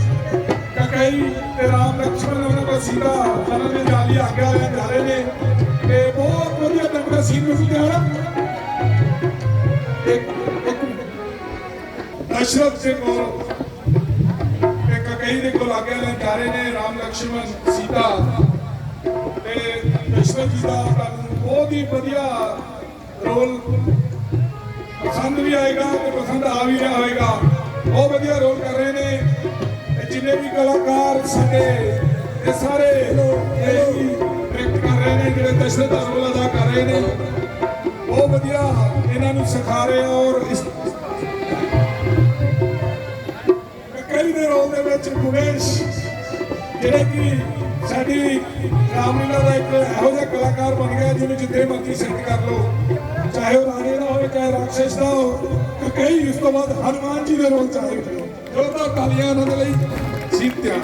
कई राम लक्ष्मण उन्होंने सीता जन्म में जाली आज्ञा लेन जा रहे ने ते बहुत बढ़िया ढंग का सीन मिल गया। एक दशरथ सिंह और एक कई दे को आज्ञा लेन जा रहे ने राम लक्ष्मण सीता ते दशरथ जी का बहुत ही बढ़िया रोल पसंद भी आएगा ते पसंद आ भी रहा होगा। बहुत बढ़िया रोल कर रहे ने जिन्हें भी कलाकार सारे ये सारे यही एक्ट कर रहे हैं, जो दशरथ का रोल अदा कर रहे हैं, बहुत बढ़िया इन्होंने सिखा रहे हैं। और इस कई दे रोल दे विच गुणेश जिहड़े कि साडी रामलीला का एक इहो जिहा कलाकार बन गया जिन्हें जिथे मर्जी सेट कर लो, चाहे वो राजे का हो चाहे राक्षस का हो। कई इस तो बाद हनुमान जी के रोल चाहे जोरदार तालियां उन्होंने ਲਈ सीत्या।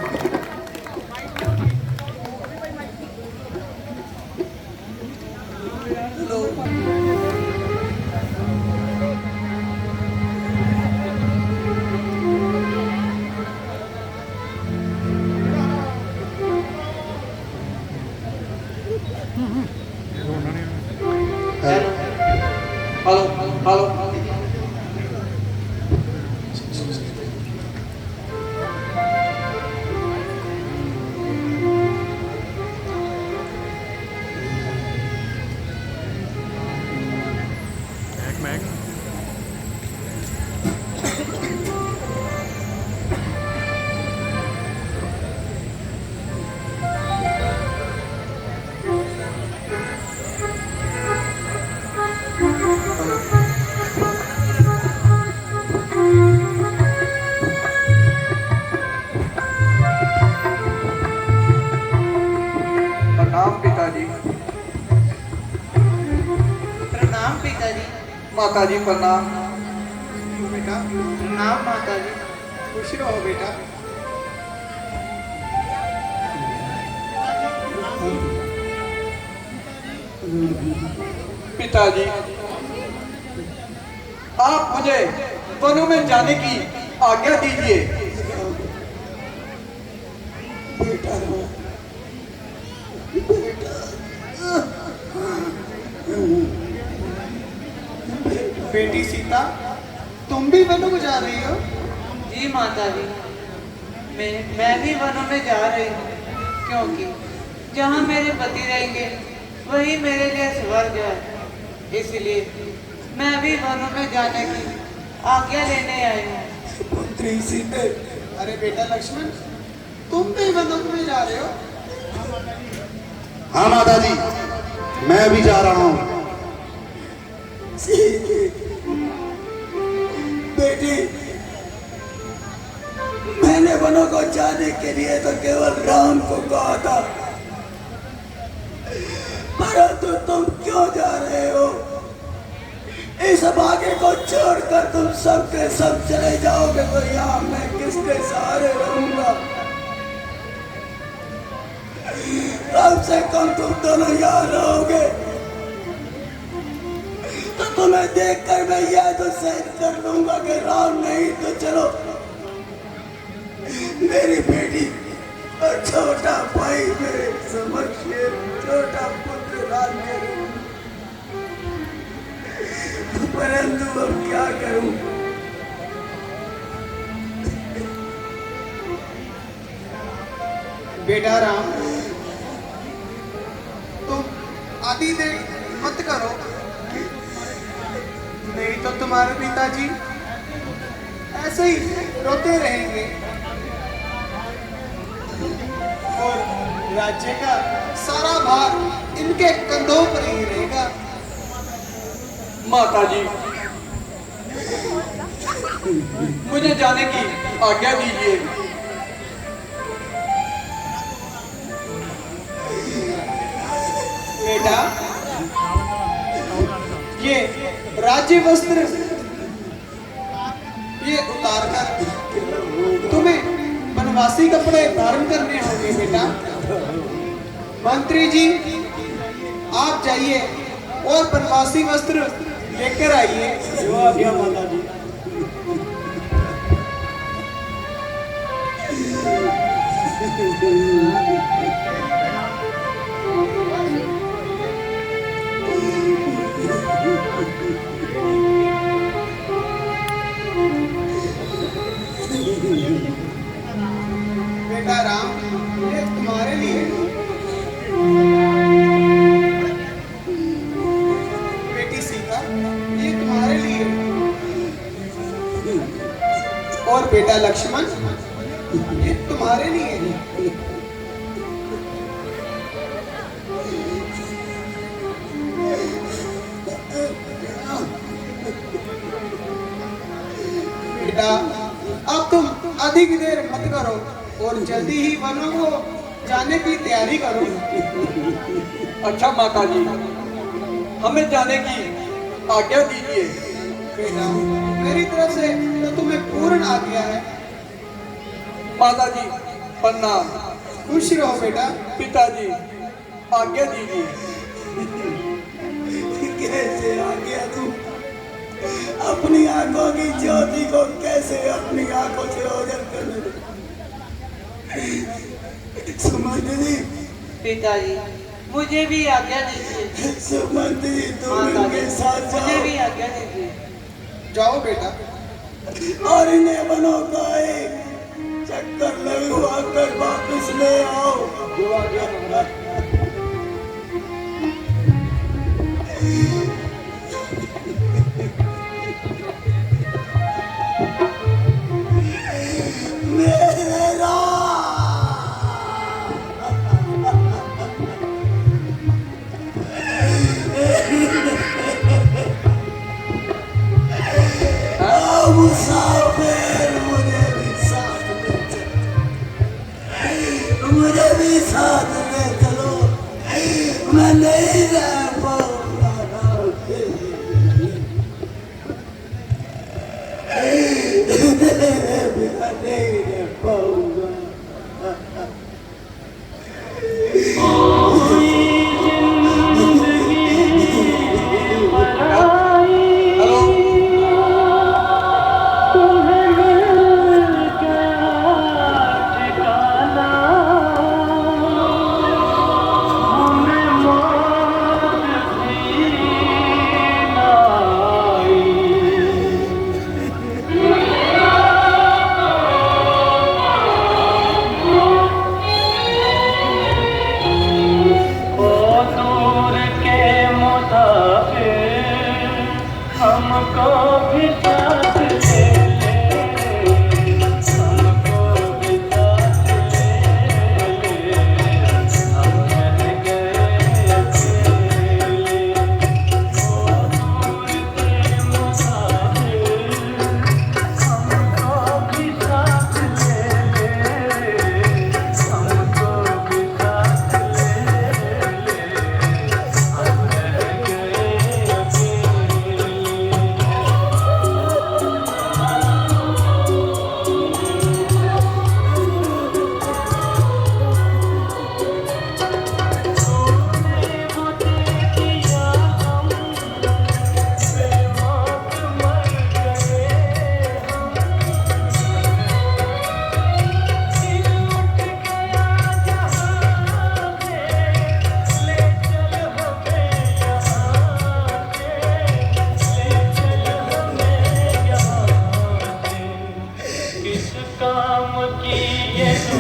हेलो हेलो प्रणाम पिताजी। माता जी प्रणाम। प्रणाम माता जी। खुश रहो बेटा। पिताजी, आप मुझे वनों में जाने की आज्ञा दीजिए। बेटी सीता, तुम भी वनों को जा रही हो? जी माता जी, मैं भी वनों में जा रही हूँ, क्योंकि जहाँ मेरे पति रहेंगे वही मेरे लिए स्वर्ग है। इसलिए मैं भी वनों में जाने की आज्ञा लेने आई हूँ। पुत्री सीते, अरे बेटा लक्ष्मण, तुम भी वनों में जा रहे हो? हाँ माता जी, मैं भी जा रहा हूँ। बेटी, मैंने वनों को जाने के लिए तो केवल राम को कहा था, परंतु तुम क्यों जा रहे हो? इस भाग्य को छोड़कर तुम सब के सब चले जाओगे तो यहाँ मैं किसके सहारे रहूंगा? कम से कम तुम दोनों यहाँ रहोगे तो तुम्हें देखकर मैं यह तो सहन कर लूंगा कि राम नहीं तो चलो मेरी बेटी और छोटा भाई मेरे समक्ष, छोटा पुत्र राज करूं, परंतु अब क्या करूं? बेटा राम, तुम आदि देर मत करो, नहीं तो तुम्हारे पिताजी ऐसे ही रोते रहेंगे और राज्य का सारा भार इनके कंधों पर ही रहेगा। माता जी, मुझे जाने की आज्ञा दीजिए। बेटा, ये राज्य वस्त्र ये उतार कर तुम्हें वनवासी कपड़े धारण करने होंगे। बेटा, मंत्री जी आप जाइए और वनवासी वस्त्र लेकर आइए। जो आ गया माता जी। बेटा राम, ये तुम्हारे लिए। बेटी सीता, ये तुम्हारे लिए। और बेटा लक्ष्मण, ये तुम्हारे लिए। बेटा, अब तुम अधिक देर मत करो और जल्दी ही वनों को जाने की तैयारी करो। अच्छा माता जी, हमें जाने की आज्ञा दीजिए। बेटा, मेरी तरफ से तो तुम्हें पूर्ण आज्ञा है। माता जी प्रणाम। खुश रहो बेटा। पिताजी आज्ञा दीजिए। कैसे आज्ञा दूं? अपनी आंखों की ज्योति को कैसे अपनी आंखों से ओझल कर लूं? सुमंत जी, पिताजी मुझे भी आज्ञा दीजिए। सुमंत जी तुम माता इनके जी, साथ मुझे जाओ भी आज्ञा दीजिए। जाओ बेटा। और इन्हें बनों का एक चक्कर लगवा कर वापस ले आओ। जो आ गया मुसाफिर, मुझे भी साथ ले चलो, मैं नहीं रह पाऊंगा।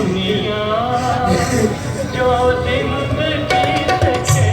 दुनिया जो जिंदगी से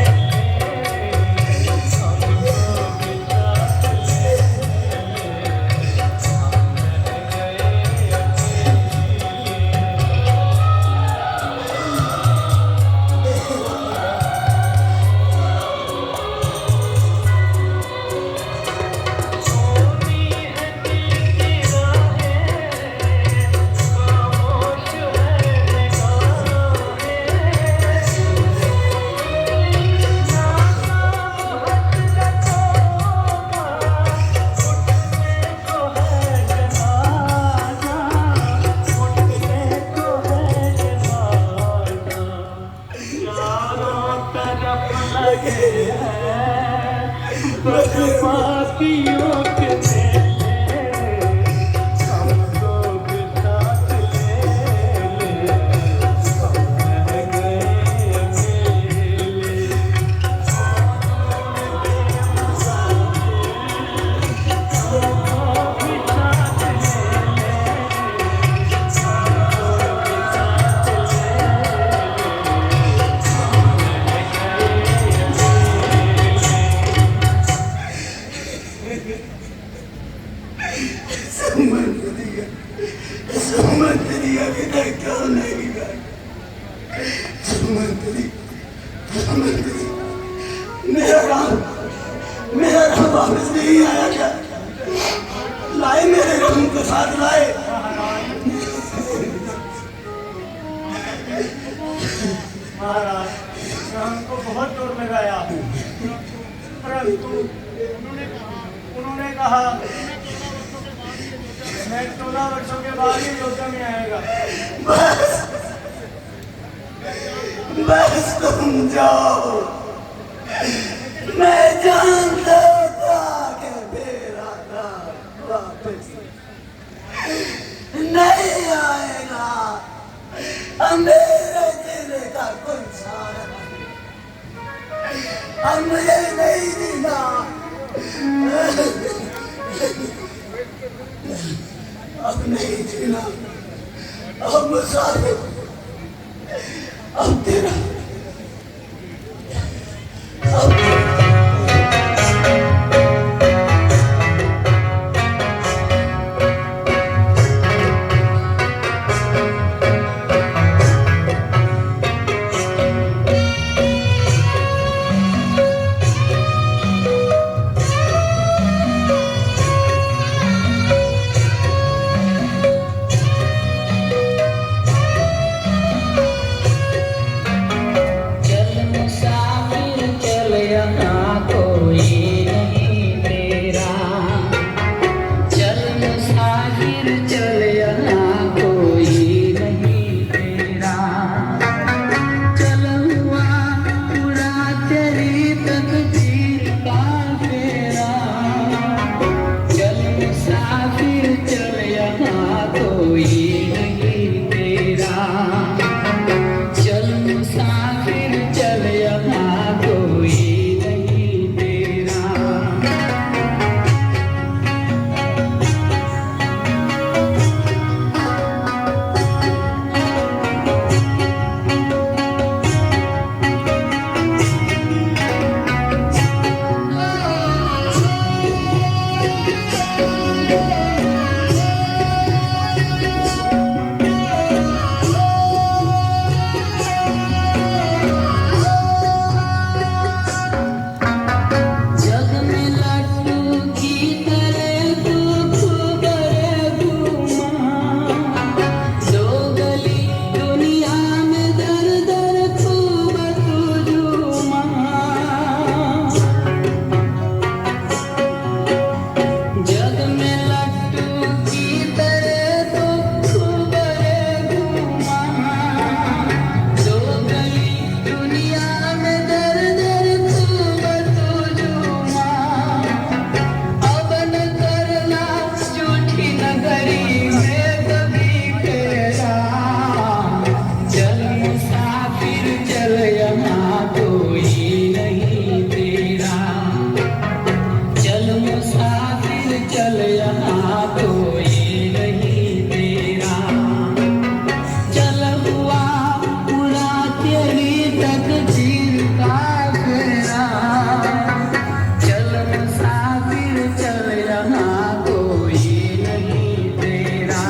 मेरा राम वापस नहीं आया क्या? लाए मेरे राम को साथ लाए। महाराज राम को बहुत जोर लगाया, परंतु उन्होंने कहा मैं 14 वर्षों के बाद ही योद्धा में आएगा। बस तुम जाओ, मैं जानता था कि मेरा राम वापस नहीं आएगा। अब मेरे दिल का कोई सहारा नहीं, अब मुझे नहीं जीना, अब नहीं जीना, अब मुसाफिर, अब तेरा हुआ पूरा तेरी तकदीर का फेरा। चल मुसाफिर चल यहाँ कोई नहीं तेरा।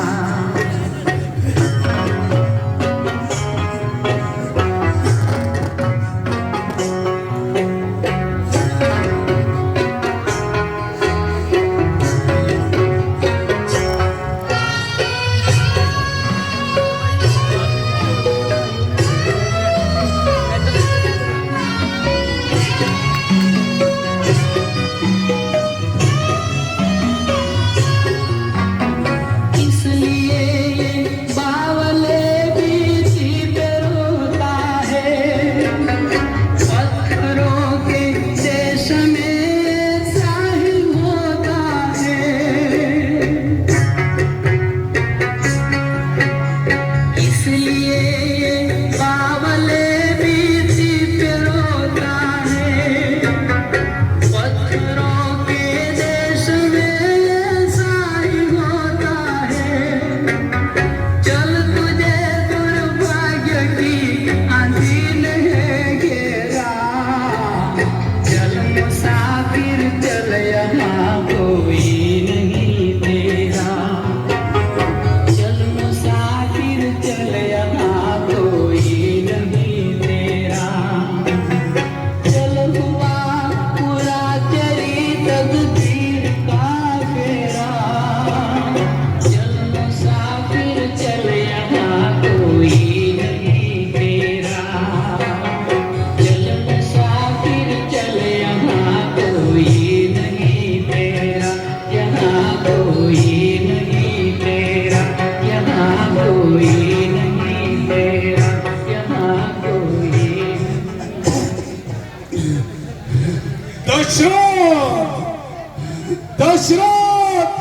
दशरथ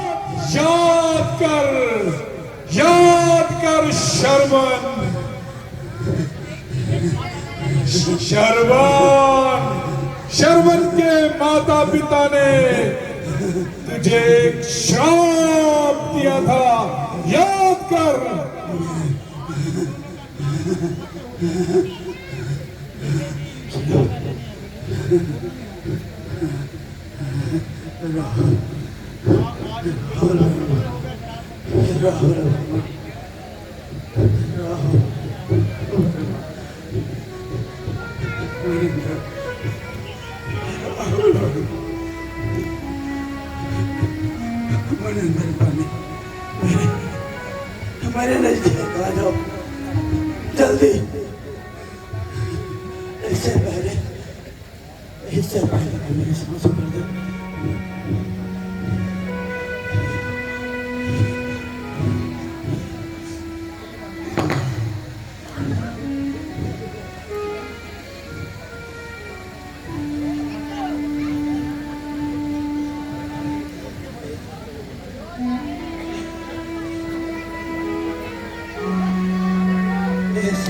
याद कर शर्मन। शर्मन के माता पिता ने तुझे एक श्राप दिया था, याद कर। हमारे नजदीक आ जाओ जल्दी। इससे पहले मेरी सांस कर दो।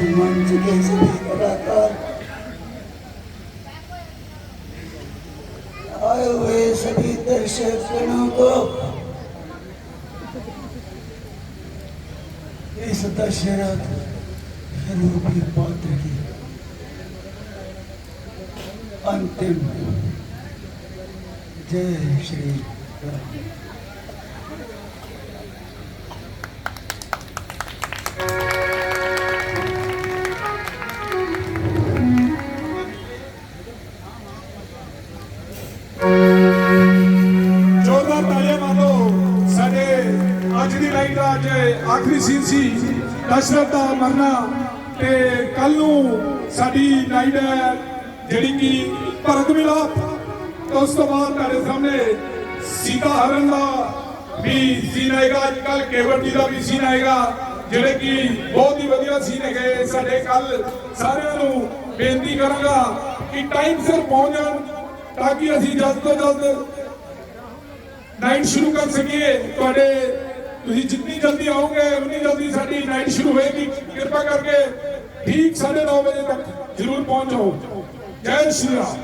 मंच के सभी कलाकार, आए हुए सभी दर्शकों को इस दशरथ रूपी पौत्र की अंतिम जय श्री राम। आखिरी सीन सी दशरथ का मरना ते कल साडी नाइट है जिहड़ी कि भरत मिलाप। तो उस तो बाद तेरे सामने सीता हरण का भी सीन आएगा, कल केवट जी का भी सीन आएगा, जिहड़े कि बहुत ही वधिया सीन है। साडे कल सारिਆਂ ਨੂੰ बेनती करांगा कि टाइम सिर पहुंच जान ताकि असीं जल्द तो जल्द नाइट शुरू कर सकिए। तुहाडे तुसीं जितनी जल्दी आओगे उतनी जल्दी साडी नाइट शुरू होएगी। कृपा करके ठीक 9:30 बजे तक जरूर पहुंच जाओ। जय श्री राम।